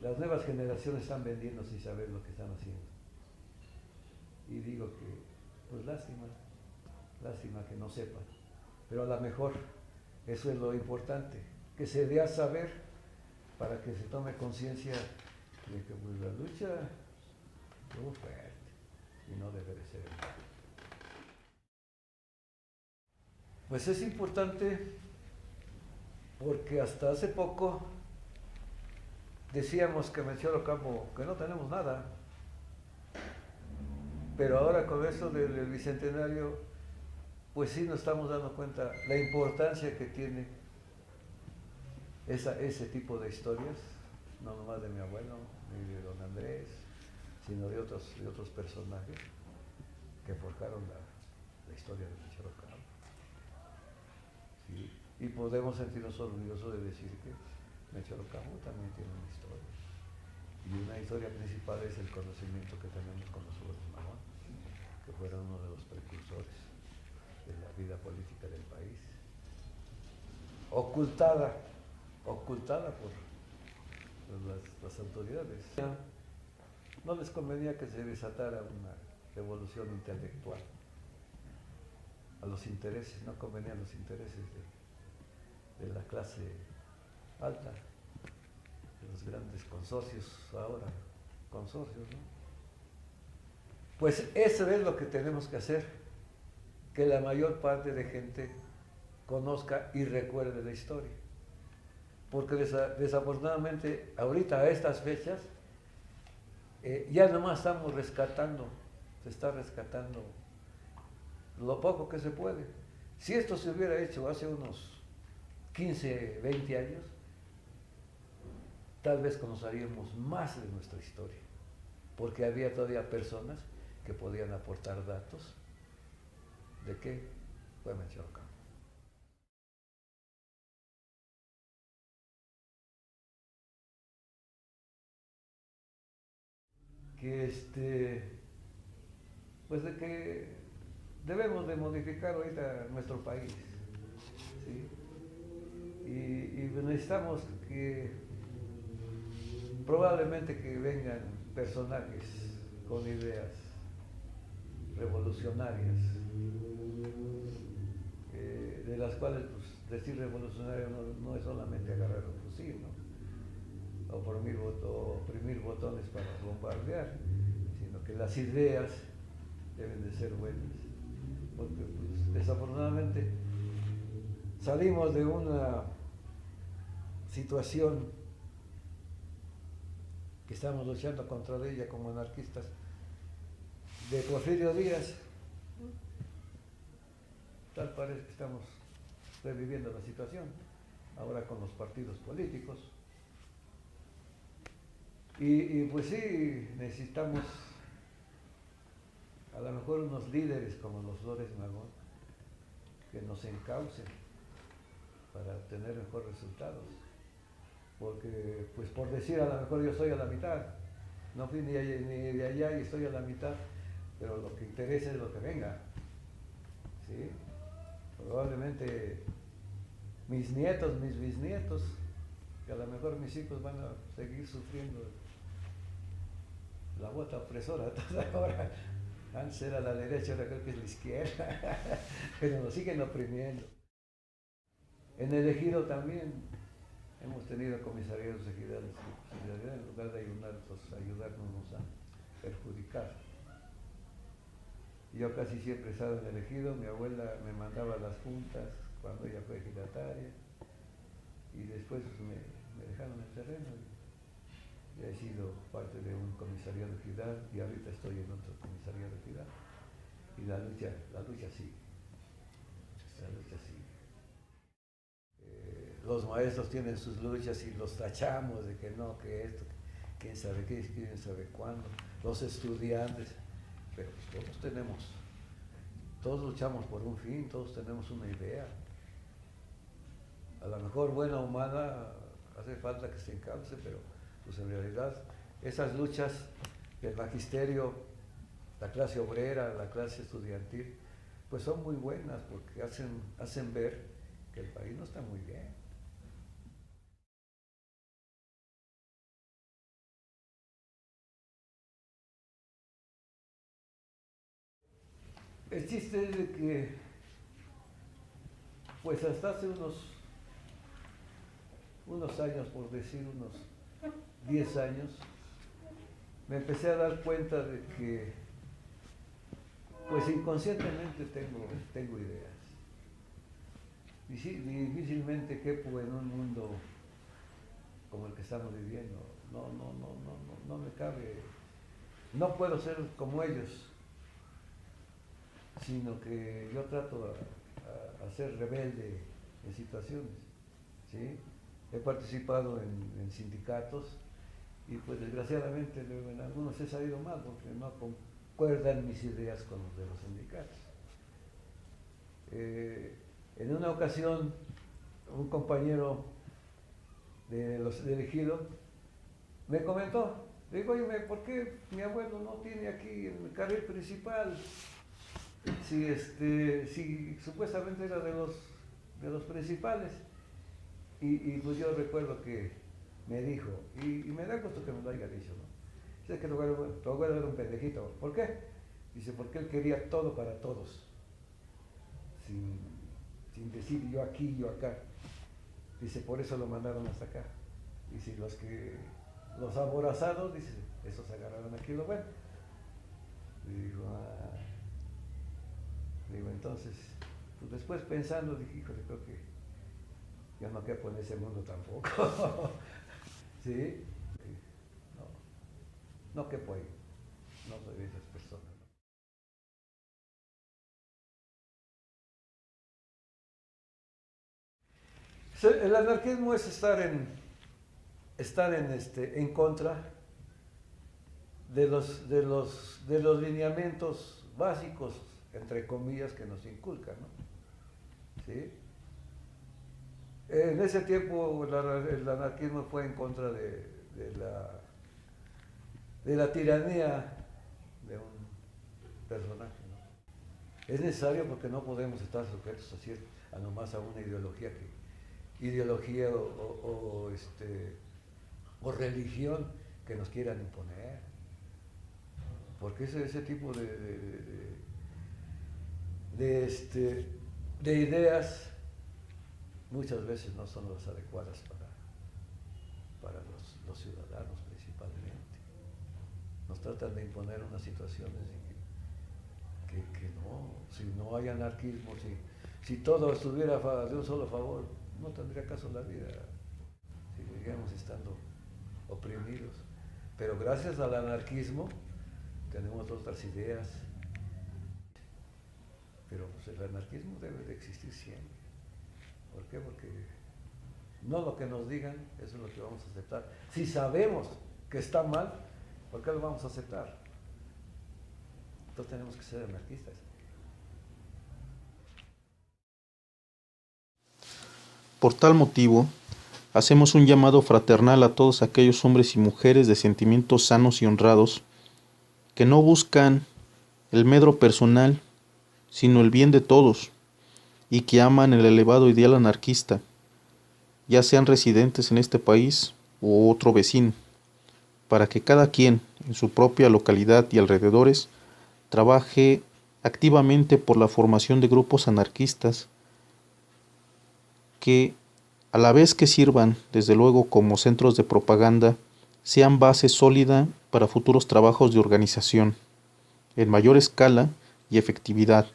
las nuevas generaciones están vendiendo sin saber lo que están haciendo. Y digo que, pues lástima que no sepan. Pero a lo mejor eso es lo importante, que se dé a saber para que se tome conciencia de que pues, la lucha estuvo fuerte y no debe de ser. Pues es importante porque hasta hace poco decíamos que Melchor Ocampo que no tenemos nada, pero ahora con eso del bicentenario, pues sí nos estamos dando cuenta la importancia que tiene ese tipo de historias, no nomás de mi abuelo ni de don Andrés, sino de otros personajes que forjaron la historia de Melchor Ocampo. Sí, y podemos sentirnos orgullosos de decir que Melchor Ocampo también tiene una historia. Y una historia principal es el conocimiento que tenemos con los Flores Magón, que fueron uno de los precursores de la vida política del país. Ocultada las autoridades. No les convenía que se desatara una revolución intelectual. A los intereses, no convenían los intereses de la clase alta, de los grandes consorcios ahora, consorcios, ¿no? Pues eso es lo que tenemos que hacer, que la mayor parte de gente conozca y recuerde la historia. Porque desafortunadamente ahorita a estas fechas ya nomás estamos rescatando, se está rescatando lo poco que se puede. Si esto se hubiera hecho hace unos 15, 20 años, tal vez conoceríamos más de nuestra historia, porque había todavía personas que podían aportar datos de qué fue Menchaca. Que pues de que debemos de modificar ahorita nuestro país, ¿sí? Y necesitamos que probablemente que vengan personajes con ideas revolucionarias, de las cuales pues, decir revolucionario no es solamente agarrar un fusil, ¿no? O oprimir botones para bombardear, sino que las ideas deben de ser buenas, porque pues, desafortunadamente salimos de una situación que estamos luchando contra ella como anarquistas de Porfirio Díaz. Tal parece que estamos reviviendo la situación ahora con los partidos políticos. Y pues sí, necesitamos a lo mejor unos líderes como los Flores Magón que nos encaucen para obtener mejores resultados. Porque, pues por decir, a lo mejor yo estoy a la mitad, no fui ni de allá y estoy a la mitad, pero lo que interesa es lo que venga, ¿sí? Probablemente mis nietos, mis bisnietos, que a lo mejor mis hijos van a seguir sufriendo la bota opresora, ahora antes era la derecha, ahora creo que es la izquierda, pero nos siguen oprimiendo. En el ejido también hemos tenido comisariados ejidales que en lugar de ayudarnos a perjudicar. Yo casi siempre he estado en el ejido, mi abuela me mandaba a las juntas cuando ella fue ejidataria y después me dejaron el terreno. Y he sido parte de un comisariado de ejidal y ahorita estoy en otro comisariado de ejidal. Y la lucha sigue. La lucha sigue. Los maestros tienen sus luchas y los tachamos de que no, que esto, quién sabe qué, quién sabe cuándo. Los estudiantes, pero pues todos luchamos por un fin, todos tenemos una idea. A lo mejor buena o mala, hace falta que se encauce, pero pues en realidad esas luchas del magisterio, la clase obrera, la clase estudiantil, pues son muy buenas porque hacen ver que el país no está muy bien. El chiste es de que, pues hasta hace unos años, por decir unos 10 años, me empecé a dar cuenta de que, pues inconscientemente tengo ideas. Difícilmente quepo en un mundo como el que estamos viviendo. No me cabe. No puedo ser como ellos, sino que yo trato a ser rebelde en situaciones, ¿sí? He participado en sindicatos y pues desgraciadamente en algunos he salido mal porque no concuerdan mis ideas con los de los sindicatos. En una ocasión un compañero del ejido me comentó, le digo, oye, ¿por qué mi abuelo no tiene aquí el carril principal? Si supuestamente era de los principales. Y pues yo recuerdo que me dijo, y me da gusto que me lo haya dicho, ¿no? Dice que tu abuelo era un pendejito. ¿Por qué? Dice, porque él quería todo para todos, sin decir yo aquí, yo acá. Dice, por eso lo mandaron hasta acá. Dice, los aborazados, dice, esos agarraron aquí lo bueno. Digo, entonces, pues después pensando, dije, híjole, creo que yo no quepo en ese mundo tampoco. ¿Sí? No quepo ahí. No soy de esas personas. El anarquismo es estar en contra de los lineamientos básicos, entre comillas, que nos inculcan, ¿no? ¿Sí? En ese tiempo el anarquismo fue en contra de la tiranía de un personaje, ¿no? Es necesario porque no podemos estar sujetos a nomás a una ideología o religión que nos quieran imponer, porque ese tipo de ideas muchas veces no son las adecuadas para los ciudadanos principalmente. Nos tratan de imponer unas situaciones que no, si no hay anarquismo, si todo estuviera de un solo favor, no tendría caso la vida, seguiríamos estando oprimidos. Pero gracias al anarquismo tenemos otras ideas. Pero pues, el anarquismo debe de existir siempre. ¿Por qué? Porque no lo que nos digan, eso es lo que vamos a aceptar. Si sabemos que está mal, ¿por qué lo vamos a aceptar? Entonces tenemos que ser anarquistas. Por tal motivo, hacemos un llamado fraternal a todos aquellos hombres y mujeres de sentimientos sanos y honrados que no buscan el medro personal, sino el bien de todos, y que aman el elevado ideal anarquista, ya sean residentes en este país u otro vecino, para que cada quien, en su propia localidad y alrededores, trabaje activamente por la formación de grupos anarquistas que, a la vez que sirvan, desde luego, como centros de propaganda, sean base sólida para futuros trabajos de organización, en mayor escala y efectividad,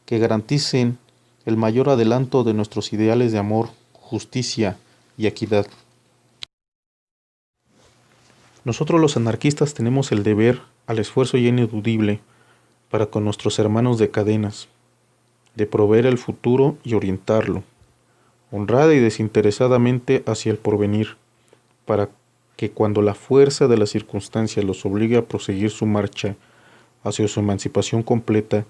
que garanticen el mayor adelanto de nuestros ideales de amor, justicia y equidad. Nosotros los anarquistas tenemos el deber al esfuerzo ya ineludible para con nuestros hermanos de cadenas, de proveer el futuro y orientarlo, honrada y desinteresadamente hacia el porvenir, para que cuando la fuerza de las circunstancias los obligue a proseguir su marcha hacia su emancipación completa,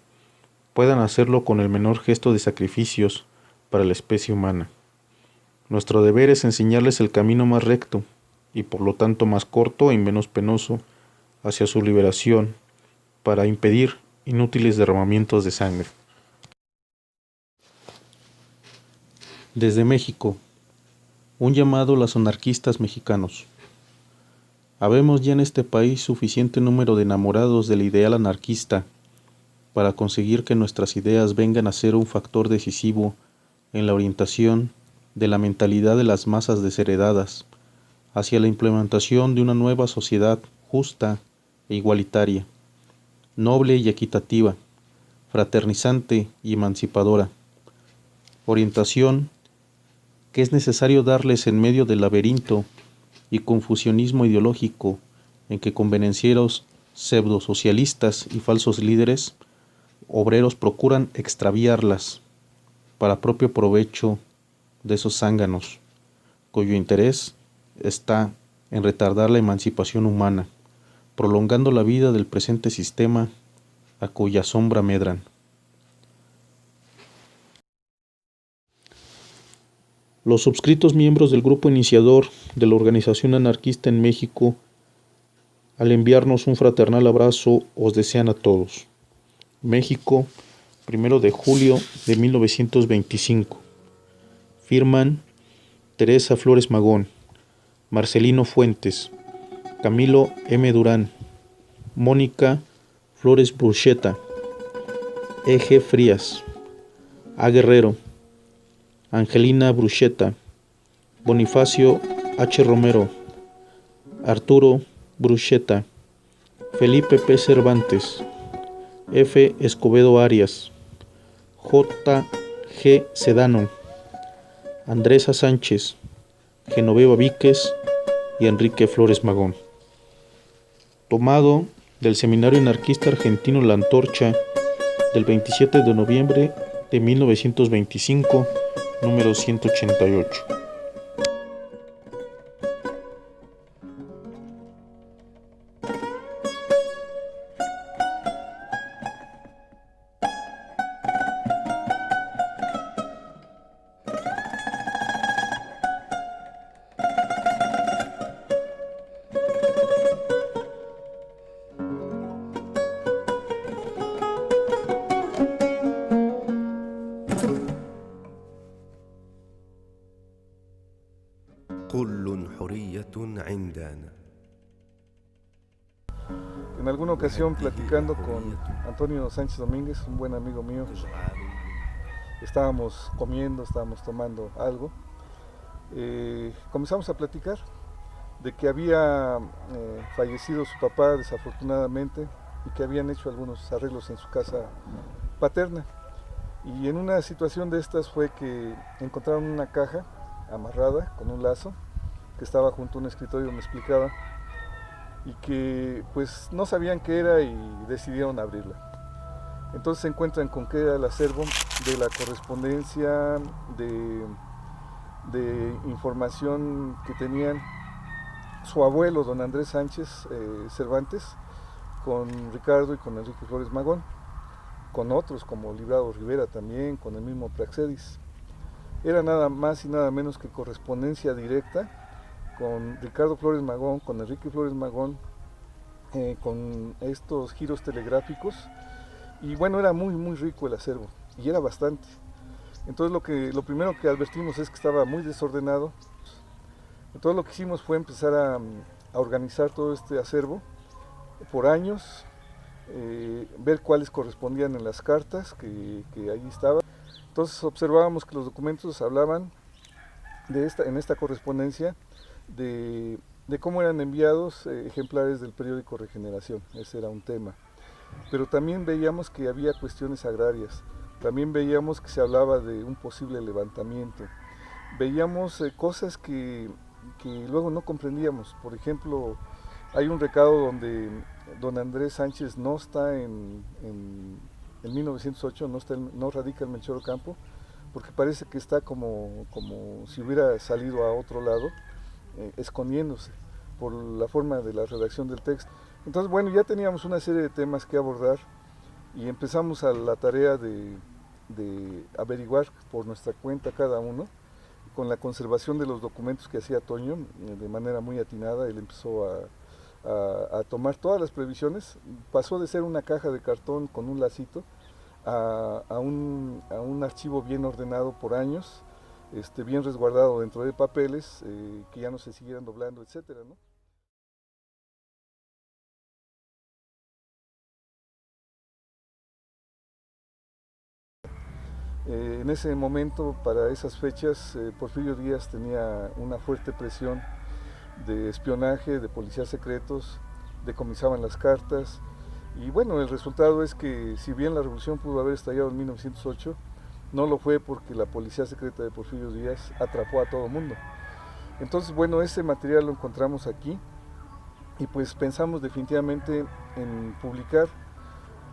puedan hacerlo con el menor gesto de sacrificios para la especie humana. Nuestro deber es enseñarles el camino más recto, y por lo tanto más corto y menos penoso, hacia su liberación, para impedir inútiles derramamientos de sangre. Desde México, un llamado a los anarquistas mexicanos. Habemos ya en este país suficiente número de enamorados del ideal anarquista para conseguir que nuestras ideas vengan a ser un factor decisivo en la orientación de la mentalidad de las masas desheredadas hacia la implementación de una nueva sociedad justa e igualitaria, noble y equitativa, fraternizante y emancipadora. Orientación que es necesario darles en medio del laberinto y confusionismo ideológico en que convenencieros pseudosocialistas y falsos líderes obreros procuran extraviarlas para propio provecho de esos zánganos, cuyo interés está en retardar la emancipación humana, prolongando la vida del presente sistema a cuya sombra medran. Los suscritos miembros del grupo iniciador de la organización anarquista en México, al enviarnos un fraternal abrazo, os desean a todos. México, 1 de julio de 1925. Firman Teresa Flores Magón, Marcelino Fuentes, Camilo M. Durán, Mónica Flores Bruschetta, E.G. Frías, A. Guerrero, Angelina Bruschetta, Bonifacio H. Romero, Arturo Bruschetta, Felipe P. Cervantes, F. Escobedo Arias, J. G. Sedano, Andresa Sánchez, Genoveva Víquez y Enrique Flores Magón. Tomado del Seminario Anarquista Argentino La Antorcha del 27 de noviembre de 1925, número 188. كل حرية عندنا. En alguna ocasión, platicando con Antonio Sánchez Domínguez, un buen amigo mío, estábamos comiendo, estábamos tomando algo, comenzamos a platicar de que había fallecido su papá desafortunadamente y que habían hecho algunos arreglos en su casa paterna. Y en una situación de estas fue que encontraron una caja amarrada con un lazo que estaba junto a un escritorio, me explicaba, y que pues no sabían qué era y decidieron abrirla. Entonces se encuentran con que era el acervo de la correspondencia, de información que tenían su abuelo, don Andrés Sánchez Cervantes, con Ricardo y con Enrique Flores Magón, con otros como Librado Rivera también, con el mismo Praxedis. Era nada más y nada menos que correspondencia directa con Ricardo Flores Magón, con Enrique Flores Magón, con estos giros telegráficos. Y bueno, era muy rico el acervo, y era bastante. Entonces lo primero que advertimos es que estaba muy desordenado. Entonces lo que hicimos fue empezar a organizar todo este acervo por años, ver cuáles correspondían en las cartas que ahí estaban. Entonces observábamos que los documentos hablaban en esta correspondencia de cómo eran enviados ejemplares del periódico Regeneración. Ese era un tema. Pero también veíamos que había cuestiones agrarias, también veíamos que se hablaba de un posible levantamiento, veíamos cosas que luego no comprendíamos. Por ejemplo, hay un recado donde don Andrés Sánchez no está en 1908, no radica en Melchor Ocampo, porque parece que está como si hubiera salido a otro lado, escondiéndose por la forma de la redacción del texto. Entonces, bueno, ya teníamos una serie de temas que abordar y empezamos a la tarea de averiguar por nuestra cuenta cada uno, con la conservación de los documentos que hacía Toño de manera muy atinada. Él empezó a tomar todas las previsiones. Pasó de ser una caja de cartón con un lacito a un archivo bien ordenado por años, bien resguardado dentro de papeles que ya no se siguieran doblando, etcétera, ¿no? En ese momento, para esas fechas, Porfirio Díaz tenía una fuerte presión de espionaje, de policías secretos, decomisaban las cartas, y bueno, el resultado es que si bien la revolución pudo haber estallado en 1908, no lo fue porque la policía secreta de Porfirio Díaz atrapó a todo el mundo. Entonces, bueno, ese material lo encontramos aquí y pues pensamos definitivamente en publicar,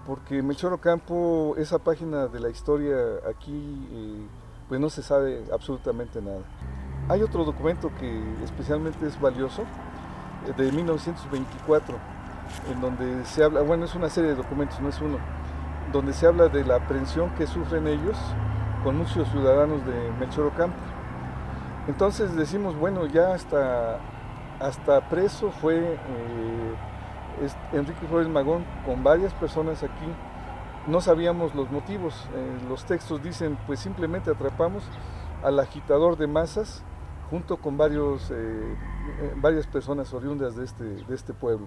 porque Melchor Ocampo, esa página de la historia aquí, pues no se sabe absolutamente nada. Hay otro documento que especialmente es valioso, de 1924, en donde se habla, bueno, es una serie de documentos, no es uno, donde se habla de la aprehensión que sufren ellos con muchos ciudadanos de Melchor Ocampo. Entonces decimos, bueno, ya hasta preso fue Enrique Flores Magón con varias personas aquí. No sabíamos los motivos. Los textos dicen, pues simplemente atrapamos al agitador de masas junto con varias personas oriundas de este pueblo.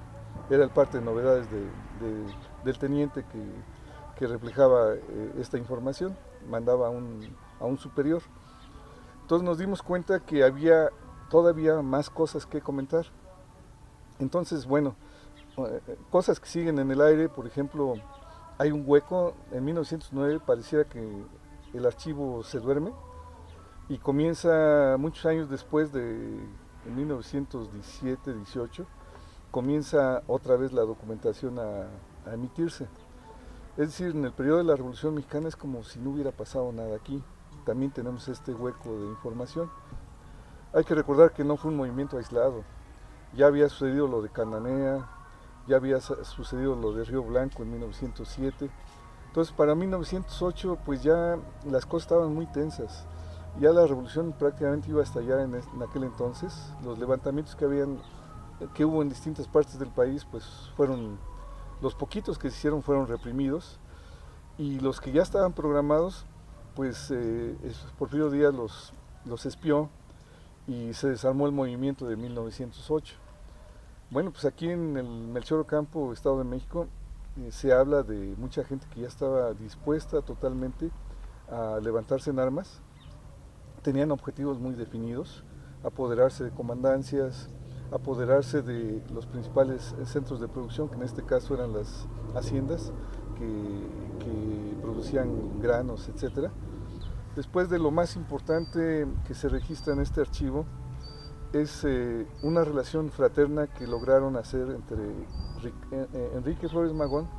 Era el parte de novedades del teniente que reflejaba esta información, mandaba a un superior. Entonces nos dimos cuenta que había todavía más cosas que comentar. Entonces, bueno, cosas que siguen en el aire, por ejemplo, hay un hueco. En 1909 pareciera que el archivo se duerme y comienza muchos años después en 1917-18, comienza otra vez la documentación a emitirse. Es decir, en el periodo de la Revolución Mexicana es como si no hubiera pasado nada aquí. También tenemos este hueco de información. Hay que recordar que no fue un movimiento aislado. Ya había sucedido lo de Cananea, ya había sucedido lo de Río Blanco en 1907. Entonces, para 1908, pues ya las cosas estaban muy tensas. Ya la revolución prácticamente iba a estallar en aquel entonces. Los levantamientos que hubo en distintas partes del país, pues los poquitos que se hicieron fueron reprimidos, y los que ya estaban programados, pues Porfirio Díaz los espió y se desarmó el movimiento de 1908. Bueno, pues aquí en el Melchor Ocampo, Estado de México, se habla de mucha gente que ya estaba dispuesta totalmente a levantarse en armas. Tenían objetivos muy definidos: apoderarse de comandancias, apoderarse de los principales centros de producción, que en este caso eran las haciendas que producían granos, etc. Después, de lo más importante que se registra en este archivo es una relación fraterna que lograron hacer entre Enrique Flores Magón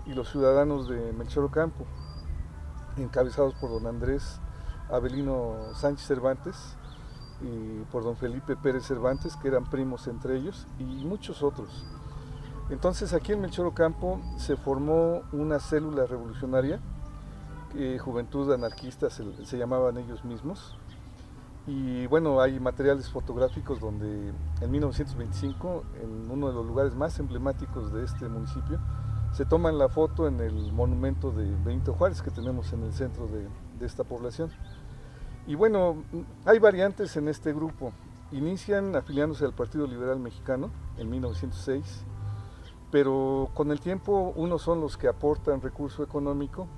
y los ciudadanos de Melchor Ocampo, encabezados por don Andrés Avelino Sánchez Cervantes y por don Felipe Pérez Cervantes, que eran primos entre ellos, y muchos otros. Entonces, aquí en Melchor Ocampo se formó una célula revolucionaria, Juventud Anarquista se llamaban ellos mismos, y bueno, hay materiales fotográficos donde en 1925, en uno de los lugares más emblemáticos de este municipio, se toman la foto en el monumento de Benito Juárez que tenemos en el centro de esta población. Y bueno, hay variantes en este grupo. Inician afiliándose al Partido Liberal Mexicano en 1906, pero con el tiempo unos son los que aportan recurso económico,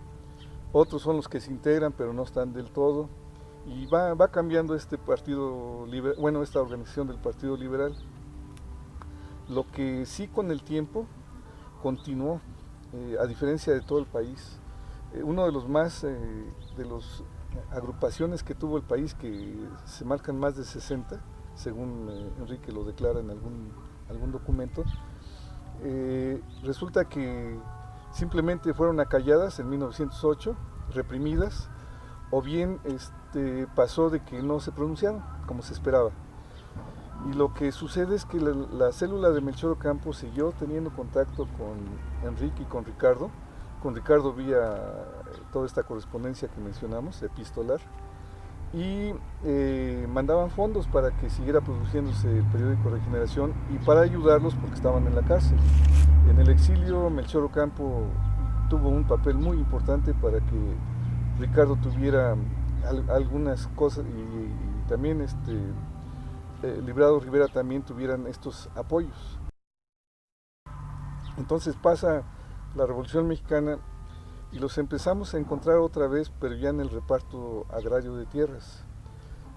otros son los que se integran pero no están del todo, y va cambiando esta organización del Partido Liberal. Lo que sí con el tiempo continuó, a diferencia de todo el país. Uno de los más agrupaciones que tuvo el país, que se marcan más de 60, según Enrique lo declara en algún documento, resulta que simplemente fueron acalladas en 1908, reprimidas, o bien pasó de que no se pronunciaron como se esperaba. Y lo que sucede es que la célula de Melchor Ocampo siguió teniendo contacto con Enrique y con Ricardo vía toda esta correspondencia que mencionamos, epistolar, y mandaban fondos para que siguiera produciéndose el periódico Regeneración y para ayudarlos porque estaban en la cárcel. En el exilio, Melchor Ocampo tuvo un papel muy importante para que Ricardo tuviera algunas cosas y también Librado Rivera también tuvieran estos apoyos. Entonces pasa la Revolución Mexicana y los empezamos a encontrar otra vez, pero ya en el reparto agrario de tierras.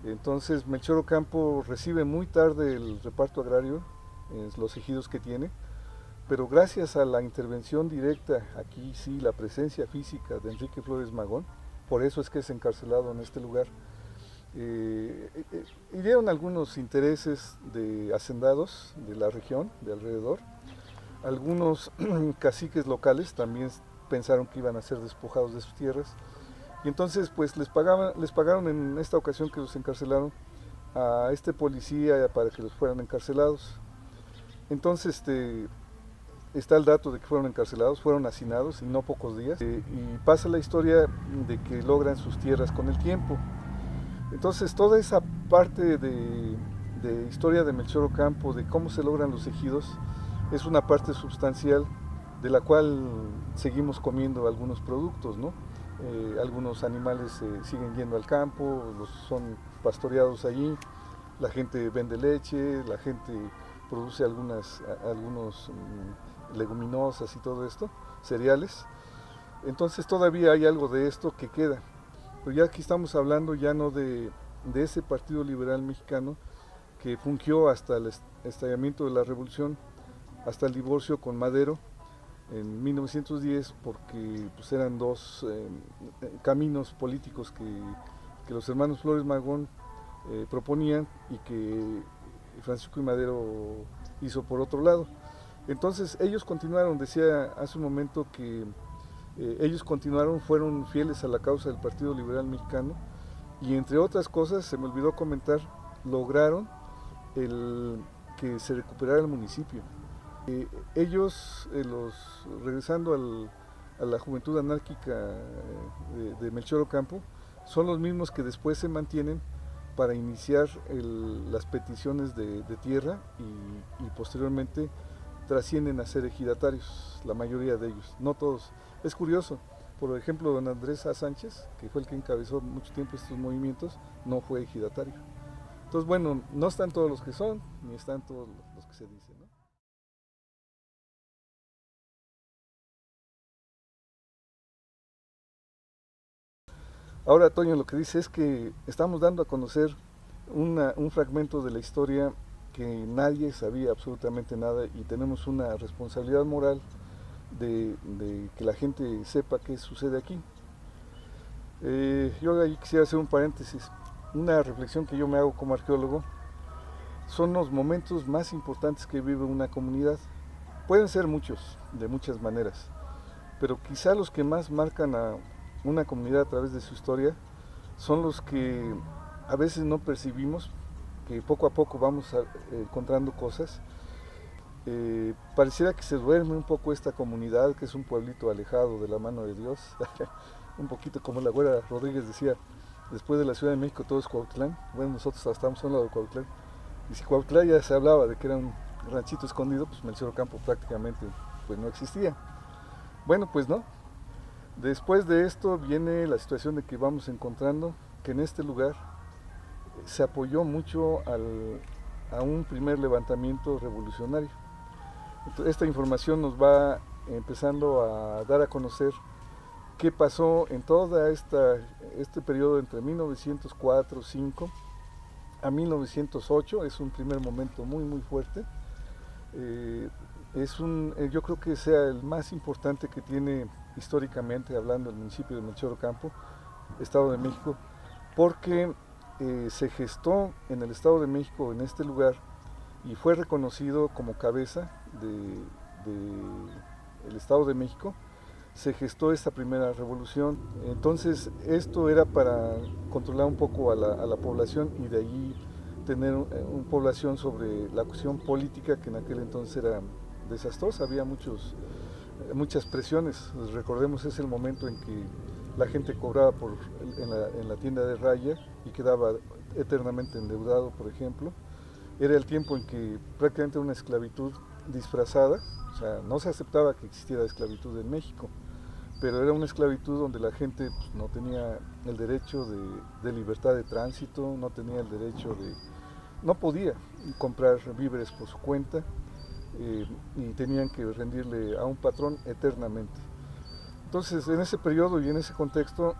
Entonces Melchor Ocampo recibe muy tarde el reparto agrario, los ejidos que tiene, pero gracias a la intervención directa, aquí sí, la presencia física de Enrique Flores Magón, por eso es que es encarcelado en este lugar. Hirieron algunos intereses de hacendados de la región, de alrededor. Algunos caciques locales también pensaron que iban a ser despojados de sus tierras, y entonces pues les pagaron en esta ocasión que los encarcelaron a este policía para que los fueran encarcelados. Entonces está el dato de que fueron encarcelados, fueron hacinados, y no pocos días, y pasa la historia de que logran sus tierras con el tiempo. Entonces toda esa parte de historia de Melchor Ocampo, de cómo se logran los ejidos, es una parte sustancial de la cual seguimos comiendo algunos productos, ¿no? Algunos animales siguen yendo al campo, son pastoreados allí, la gente vende leche, la gente produce algunos leguminosas y todo esto, cereales. Entonces todavía hay algo de esto que queda. Pero ya aquí estamos hablando ya no de ese Partido Liberal Mexicano que fungió hasta el estallamiento de la Revolución, hasta el divorcio con Madero en 1910, porque pues, eran dos caminos políticos que los hermanos Flores Magón proponían y que Francisco y Madero hizo por otro lado. Entonces ellos continuaron, decía hace un momento que ellos continuaron, fueron fieles a la causa del Partido Liberal Mexicano y entre otras cosas, se me olvidó comentar, lograron que se recuperara el municipio. Ellos, regresando a la juventud anárquica de Melchor Ocampo, son los mismos que después se mantienen para iniciar las peticiones de tierra y posteriormente trascienden a ser ejidatarios, la mayoría de ellos, no todos. Es curioso, por ejemplo, don Andrés A. Sánchez, que fue el que encabezó mucho tiempo estos movimientos, no fue ejidatario. Entonces, bueno, no están todos los que son, ni están todos los que se dicen, ¿no? Ahora, Toño, lo que dice es que estamos dando a conocer un fragmento de la historia que nadie sabía absolutamente nada y tenemos una responsabilidad moral de que la gente sepa qué sucede aquí. Yo ahí quisiera hacer un paréntesis. Una reflexión que yo me hago como arqueólogo son los momentos más importantes que vive una comunidad. Pueden ser muchos, de muchas maneras, pero quizá los que más marcan a una comunidad a través de su historia son los que a veces no percibimos, que poco a poco vamos encontrando cosas. Pareciera que se duerme un poco esta comunidad, que es un pueblito alejado de la mano de Dios, un poquito como la güera Rodríguez decía, después de la Ciudad de México todo es Cuautlán. Bueno, nosotros estamos a un lado de Cuautlán, y si Cuautlán ya se hablaba de que era un ranchito escondido, pues Melchor Ocampo prácticamente pues no existía. Bueno, pues no. Después de esto viene la situación de que vamos encontrando que en este lugar se apoyó mucho a un primer levantamiento revolucionario. Entonces, esta información nos va empezando a dar a conocer qué pasó en todo este periodo entre 1904-05 a 1908. Es un primer momento muy muy fuerte. Yo creo que sea el más importante que tiene históricamente hablando el municipio de Melchor Ocampo, Estado de México, porque se gestó en el Estado de México, en este lugar, y fue reconocido como cabeza del Estado de México. Se gestó esta primera revolución. Entonces esto era para controlar un poco a la población y de allí tener una población sobre la cuestión política, que en aquel entonces era desastrosa, había muchas presiones. Recordemos, es el momento en que la gente cobraba en la tienda de raya y quedaba eternamente endeudado, por ejemplo. Era el tiempo en que prácticamente una esclavitud disfrazada, o sea, no se aceptaba que existiera esclavitud en México, pero era una esclavitud donde la gente pues, no tenía el derecho de libertad de tránsito, no tenía el derecho no podía comprar víveres por su cuenta, y tenían que rendirle a un patrón eternamente. Entonces, en ese periodo y en ese contexto,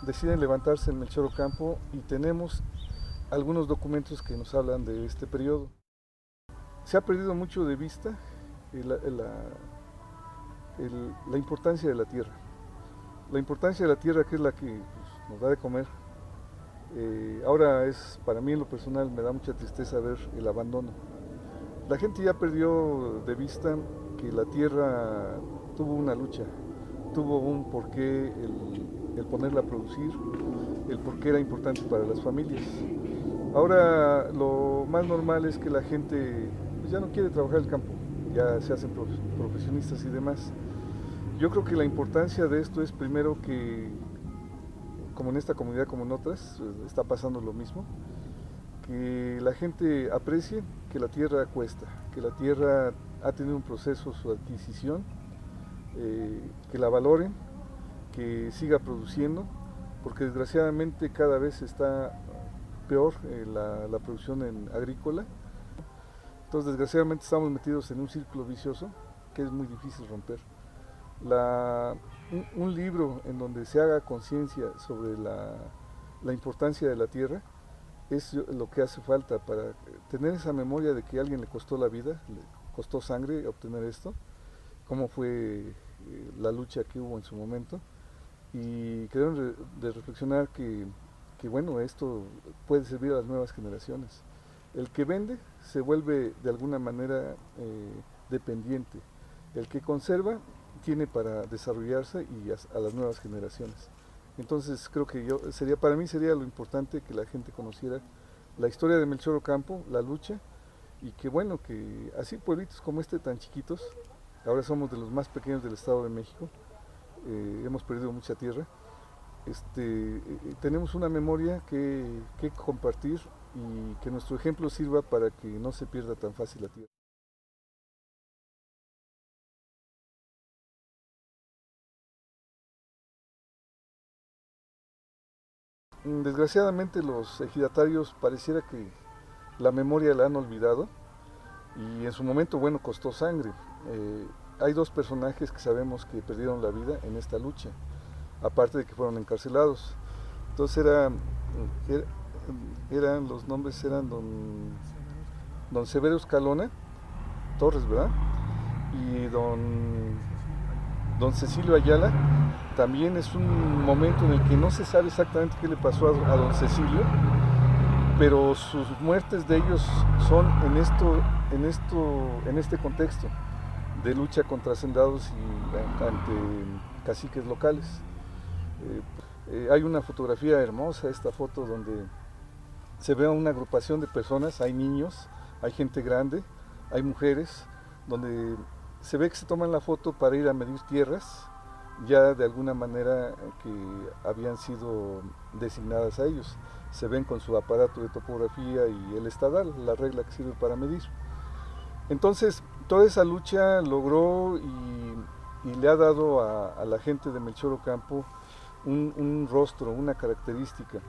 deciden levantarse en Melchor Ocampo y tenemos algunos documentos que nos hablan de este periodo. Se ha perdido mucho de vista la importancia de la tierra. La importancia de la tierra, que es la que pues, nos da de comer. Ahora para mí en lo personal me da mucha tristeza ver el abandono. La gente ya perdió de vista que la tierra tuvo una lucha, tuvo un porqué el ponerla a producir, el porqué era importante para las familias. Ahora lo más normal es que la gente pues, ya no quiere trabajar el campo, ya se hacen profesionistas y demás. Yo creo que la importancia de esto es primero que, como en esta comunidad como en otras, está pasando lo mismo, que la gente aprecie que la tierra cuesta, que la tierra ha tenido un proceso, su adquisición, que la valoren, que siga produciendo, porque desgraciadamente cada vez se está peor la producción agrícola. Entonces, desgraciadamente estamos metidos en un círculo vicioso que es muy difícil romper. Un libro en donde se haga conciencia sobre la importancia de la tierra es lo que hace falta para tener esa memoria de que a alguien le costó la vida, le costó sangre obtener esto, cómo fue la lucha que hubo en su momento, y creo de reflexionar que bueno, esto puede servir a las nuevas generaciones. El que vende se vuelve de alguna manera dependiente, el que conserva tiene para desarrollarse y a las nuevas generaciones. Entonces creo que para mí sería lo importante que la gente conociera la historia de Melchor Ocampo, la lucha, y que bueno, que así pueblitos como este tan chiquitos, ahora somos de los más pequeños del Estado de México, hemos perdido mucha tierra, tenemos una memoria que compartir y que nuestro ejemplo sirva para que no se pierda tan fácil la tierra. Desgraciadamente los ejidatarios pareciera que la memoria la han olvidado y en su momento, bueno, costó sangre. Hay dos personajes que sabemos que perdieron la vida en esta lucha, aparte de que fueron encarcelados. Entonces los nombres eran don Severo Escalona Torres, ¿verdad? Y don Cecilio Ayala. También es un momento en el que no se sabe exactamente qué le pasó a don Cecilio, pero sus muertes de ellos son en este contexto de lucha contra hacendados y ante caciques locales. Hay una fotografía hermosa, esta foto donde se ve a una agrupación de personas, hay niños, hay gente grande, hay mujeres, donde se ve que se toman la foto para ir a medir tierras, ya de alguna manera que habían sido designadas a ellos. Se ven con su aparato de topografía y el estadal, la regla que sirve para medir. Entonces, toda esa lucha logró y le ha dado a la gente de Melchor Ocampo un rostro, una característica.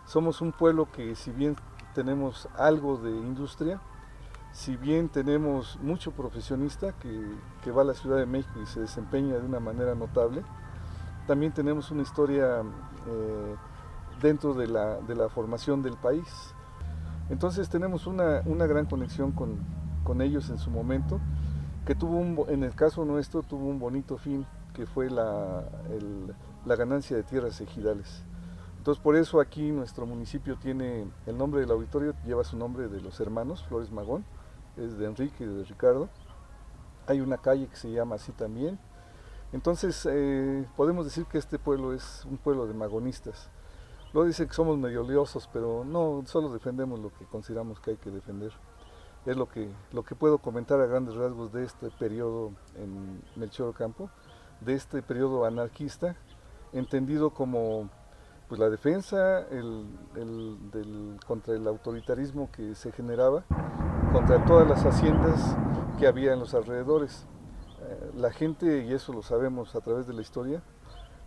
Somos un pueblo que, si bien tenemos algo de industria, si bien tenemos mucho profesionista que va a la Ciudad de México y se desempeña de una manera notable, también tenemos una historia dentro de la formación del país. Entonces tenemos una gran conexión con ellos en su momento, que en el caso nuestro tuvo un bonito fin, que fue la ganancia de tierras ejidales. Entonces por eso aquí nuestro municipio tiene el nombre del auditorio, lleva su nombre de los hermanos Flores Magón, es de Enrique y de Ricardo. Hay una calle que se llama así también. Entonces podemos decir que este pueblo es un pueblo de magonistas. Luego dicen que somos medio liosos, pero no, solo defendemos lo que consideramos que hay que defender. Es lo que puedo comentar a grandes rasgos de este periodo en Melchor Ocampo, de este periodo anarquista, entendido como pues la defensa contra el autoritarismo que se generaba, contra todas las haciendas que había en los alrededores. La gente, y eso lo sabemos a través de la historia,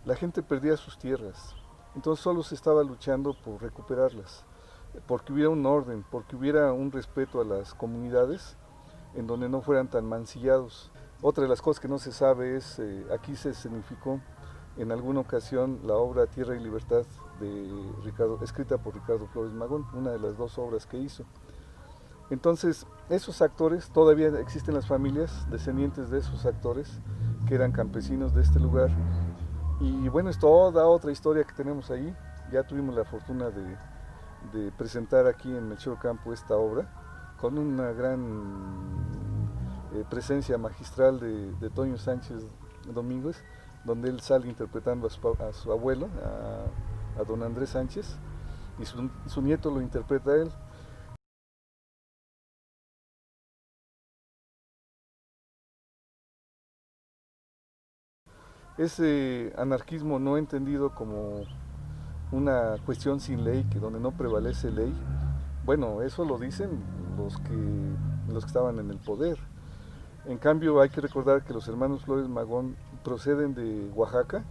la gente perdía sus tierras, entonces solo se estaba luchando por recuperarlas, porque hubiera un orden, porque hubiera un respeto a las comunidades en donde no fueran tan mancillados. Otra de las cosas que no se sabe es, aquí se escenificó en alguna ocasión la obra Tierra y Libertad escrita por Ricardo Flores Magón, una de las dos obras que hizo. Entonces, esos actores, todavía existen las familias descendientes de esos actores que eran campesinos de este lugar. Y bueno, es toda otra historia que tenemos ahí. Ya tuvimos la fortuna de presentar aquí en Melchor Ocampo esta obra, con una gran presencia magistral de Toño Sánchez Domínguez, donde él sale interpretando a su abuelo, a don Andrés Sánchez, y su nieto lo interpreta a él. Ese anarquismo no entendido como una cuestión sin ley, que donde no prevalece ley, bueno, eso lo dicen los que estaban en el poder. En cambio, hay que recordar que los hermanos Flores Magón proceden de Oaxaca,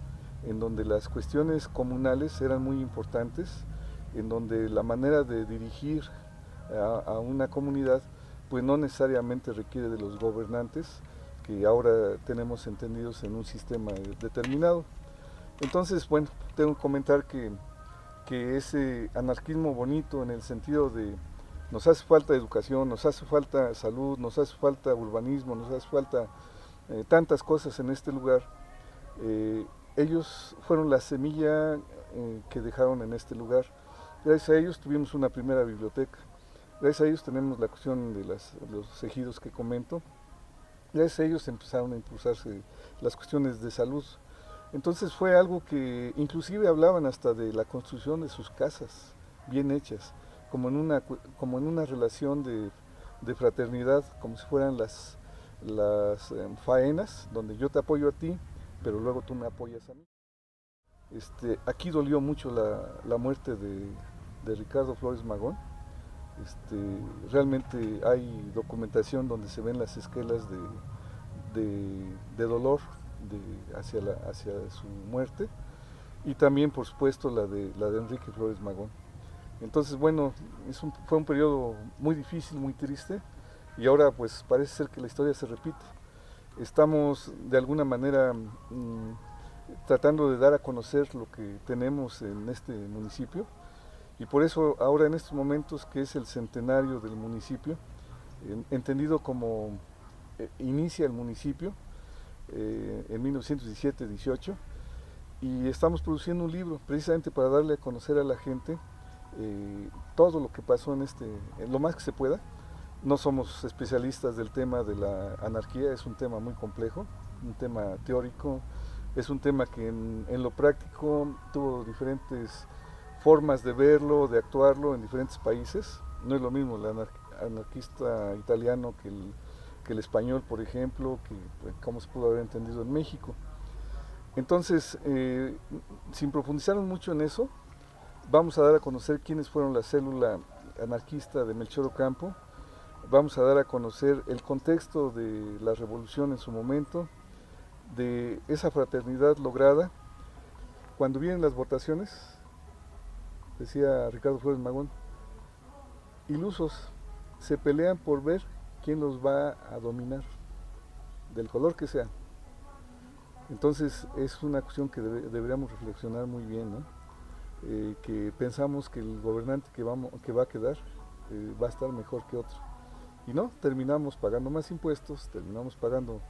en donde las cuestiones comunales eran muy importantes en donde la manera de dirigir a una comunidad pues no necesariamente requiere de los gobernantes que ahora tenemos entendidos en un sistema determinado. Entonces, bueno, tengo que comentar que ese anarquismo bonito en el sentido de nos hace falta educación, nos hace falta salud, nos hace falta urbanismo, nos hace falta tantas cosas en este lugar, ellos fueron la semilla que dejaron en este lugar. Gracias a ellos tuvimos una primera biblioteca, gracias a ellos tenemos la cuestión de los ejidos que comento, gracias a ellos empezaron a impulsarse las cuestiones de salud. Entonces fue algo que inclusive hablaban hasta de la construcción de sus casas bien hechas, como en una relación de fraternidad, como si fueran las faenas, donde yo te apoyo a ti, pero luego tú me apoyas a mí. Aquí dolió mucho la muerte de Ricardo Flores Magón. Realmente hay documentación donde se ven las esquelas de dolor hacia su muerte, y también por supuesto la de Enrique Flores Magón. Entonces bueno, fue un periodo muy difícil, muy triste, y ahora pues parece ser que la historia se repite. Estamos de alguna manera tratando de dar a conocer lo que tenemos en este municipio, y por eso ahora en estos momentos que es el centenario del municipio, entendido como inicia el municipio en 1917-18, y estamos produciendo un libro precisamente para darle a conocer a la gente todo lo que pasó en lo más que se pueda. No somos especialistas del tema de la anarquía, es un tema muy complejo, un tema teórico, es un tema que en lo práctico tuvo diferentes formas de verlo, de actuarlo en diferentes países. No es lo mismo el anarquista italiano que el español, por ejemplo, que cómo se pudo haber entendido en México. Entonces, sin profundizar mucho en eso, vamos a dar a conocer quiénes fueron la célula anarquista de Melchor Ocampo, vamos a dar a conocer el contexto de la revolución en su momento, de esa fraternidad lograda. Cuando vienen las votaciones, decía Ricardo Flores Magón, ilusos, se pelean por ver quién los va a dominar, del color que sea. Entonces es una cuestión que deberíamos reflexionar muy bien, ¿no? Que pensamos que el gobernante que va a quedar va a estar mejor que otro. Y no, terminamos pagando más impuestos, terminamos pagando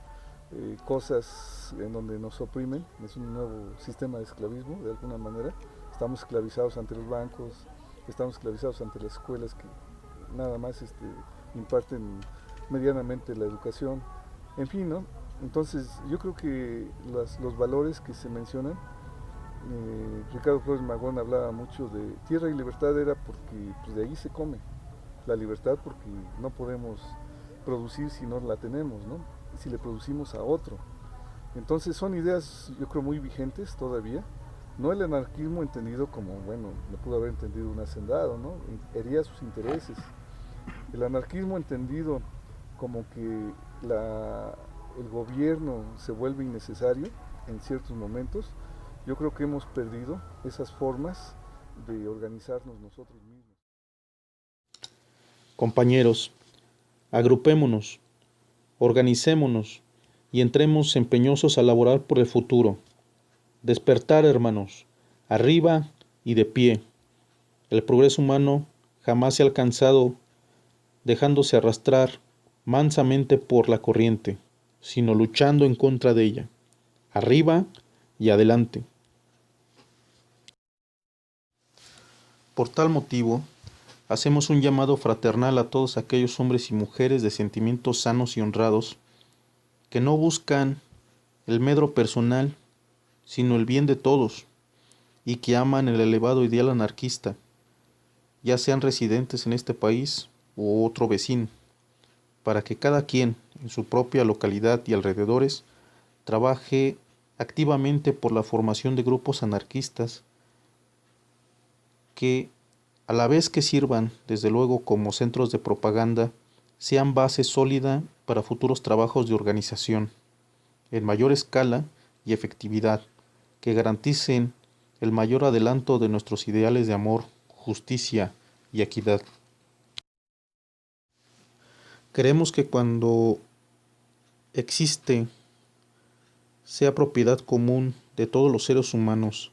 cosas en donde nos oprimen. Es un nuevo sistema de esclavismo, de alguna manera. Estamos esclavizados ante los bancos, estamos esclavizados ante las escuelas que nada más imparten medianamente la educación, en fin, ¿no? Entonces yo creo que los valores que se mencionan, Ricardo Flores Magón hablaba mucho de tierra y libertad, era porque pues, de ahí se come la libertad, porque no podemos producir si no la tenemos, ¿no? Si le producimos a otro. Entonces son ideas yo creo muy vigentes todavía. No el anarquismo entendido como, bueno, lo pudo haber entendido un hacendado, ¿no? Hería sus intereses. El anarquismo entendido como que el gobierno se vuelve innecesario en ciertos momentos, yo creo que hemos perdido esas formas de organizarnos nosotros mismos. Compañeros, agrupémonos, organicémonos y entremos empeñosos a laborar por el futuro. Despertar, hermanos, arriba y de pie. El progreso humano jamás se ha alcanzado dejándose arrastrar mansamente por la corriente, sino luchando en contra de ella. Arriba y adelante. Por tal motivo, hacemos un llamado fraternal a todos aquellos hombres y mujeres de sentimientos sanos y honrados que no buscan el medro personal, sino el bien de todos, y que aman el elevado ideal anarquista, ya sean residentes en este país u otro vecino, para que cada quien en su propia localidad y alrededores trabaje activamente por la formación de grupos anarquistas que, a la vez que sirvan desde luego como centros de propaganda, sean base sólida para futuros trabajos de organización en mayor escala y efectividad, que garanticen el mayor adelanto de nuestros ideales de amor, justicia y equidad. Creemos que cuando existe sea propiedad común de todos los seres humanos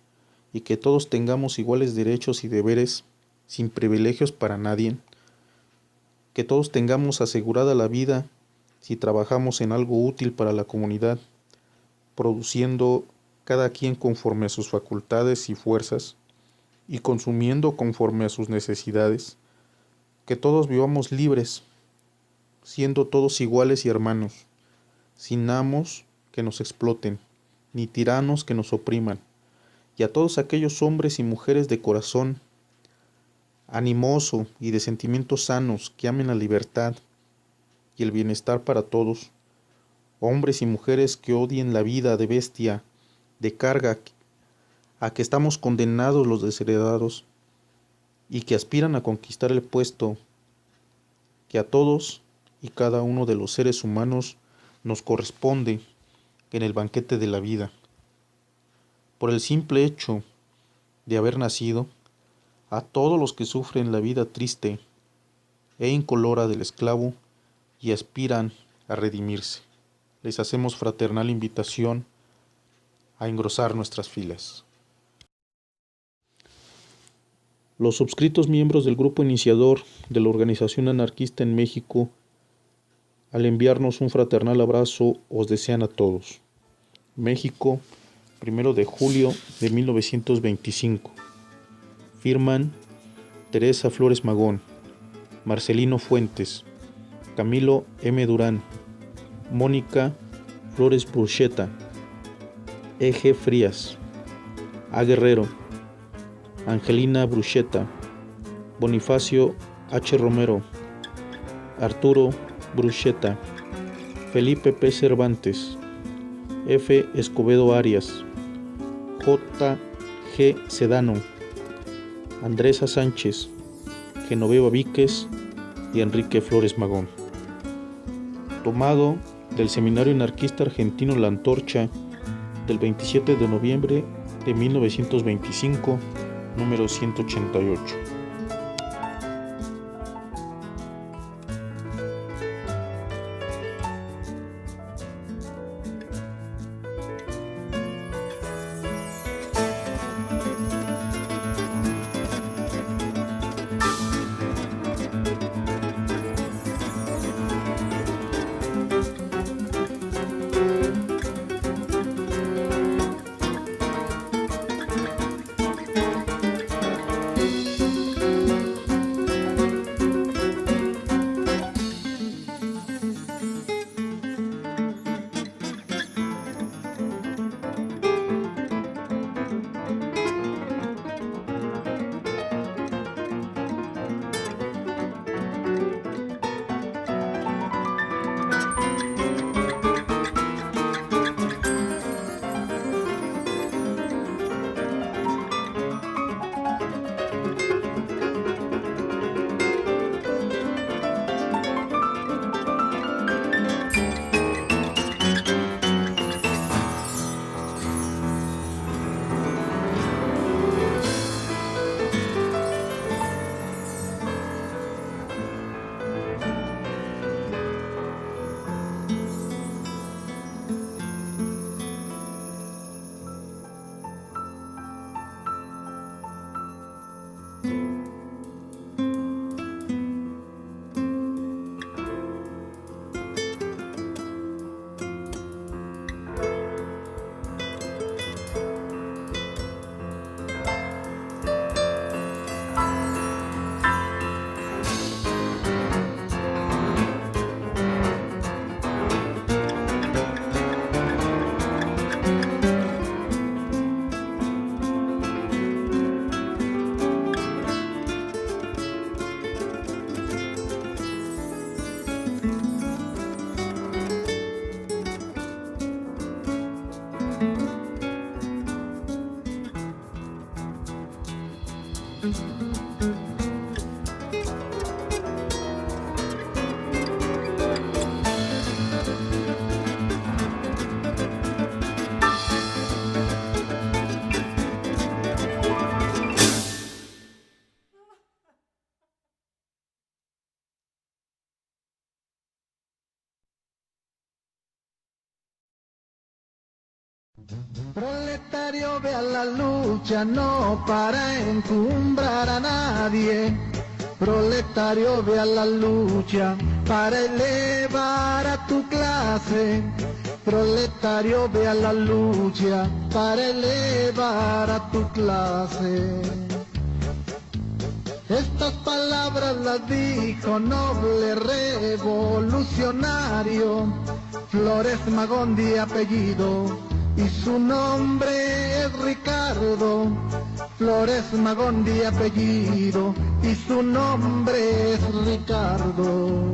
y que todos tengamos iguales derechos y deberes sin privilegios para nadie, que todos tengamos asegurada la vida si trabajamos en algo útil para la comunidad, produciendo cada quien conforme a sus facultades y fuerzas y consumiendo conforme a sus necesidades, que todos vivamos libres, siendo todos iguales y hermanos, sin amos que nos exploten, ni tiranos que nos opriman, y a todos aquellos hombres y mujeres de corazón animoso y de sentimientos sanos que amen la libertad y el bienestar para todos, hombres y mujeres que odien la vida de bestia, de carga, a que estamos condenados los desheredados, y que aspiran a conquistar el puesto que a todos y cada uno de los seres humanos nos corresponde en el banquete de la vida. Por el simple hecho de haber nacido, a todos los que sufren la vida triste e incolora del esclavo y aspiran a redimirse, les hacemos fraternal invitación a engrosar nuestras filas. Los suscritos miembros del grupo iniciador de la organización anarquista en México, al enviarnos un fraternal abrazo, os desean a todos. México, 1 de julio de 1925. Firman Teresa Flores Magón, Marcelino Fuentes, Camilo M. Durán, Mónica Flores Bruschetta, E.G. Frías, A. Guerrero, Angelina Bruschetta, Bonifacio H. Romero, Arturo Bruschetta, Felipe P. Cervantes, F. Escobedo Arias, J. G. Sedano, Andresa Sánchez, Genoveva Víquez y Enrique Flores Magón. Tomado del Seminario Anarquista Argentino La Antorcha del 27 de noviembre de 1925, número 188. Proletario, ve a la lucha, no para encumbrar a nadie. Proletario, ve a la lucha para elevar a tu clase. Proletario, ve a la lucha para elevar a tu clase. Estas palabras las dijo noble revolucionario Flores Magón de apellido y su nombre es Ricardo. Flores Magón de apellido y su nombre es Ricardo.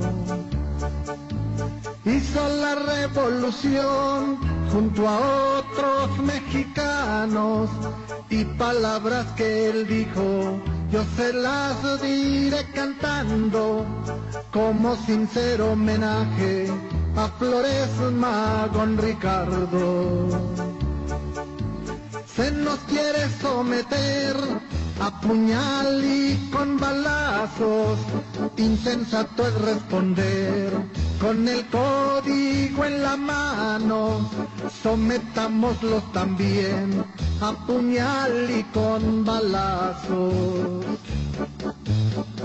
Hizo la revolución junto a otros mexicanos y palabras que él dijo yo se las diré cantando como sincero homenaje a Flores Magón Ricardo. Se nos quiere someter a puñal y con balazos, insensato es responder con el código en la mano. Sometámoslos también a puñal y con balazos.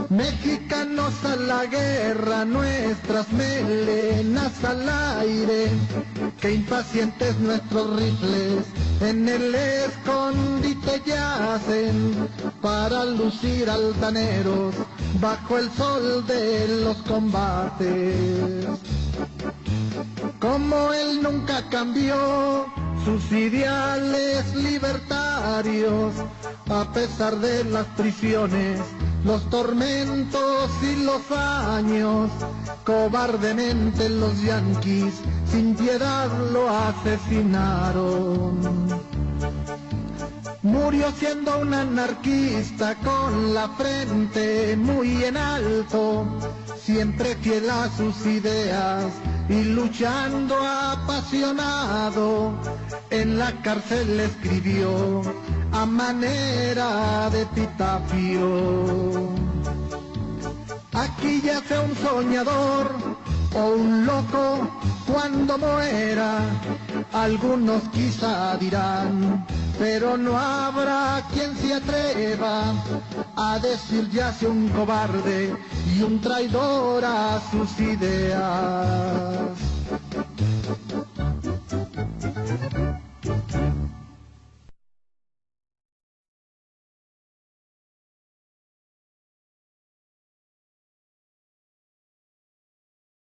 Mexicanos a la guerra, nuestras melenas al aire, que impacientes nuestros rifles en el escondite yacen, para lucir altaneros bajo el sol de los combates. Como él nunca cambió sus ideales libertarios, a pesar de las prisiones, los tormentos y los años, cobardemente los yanquis sin piedad lo asesinaron. Murió siendo un anarquista con la frente muy en alto, siempre fiel a sus ideas y luchando apasionado. En la cárcel escribió a manera de epitafio: aquí yace un soñador o un loco cuando muera. Algunos quizá dirán, pero no habrá quien se atreva a decir yace un cobarde y un traidor a sus ideas.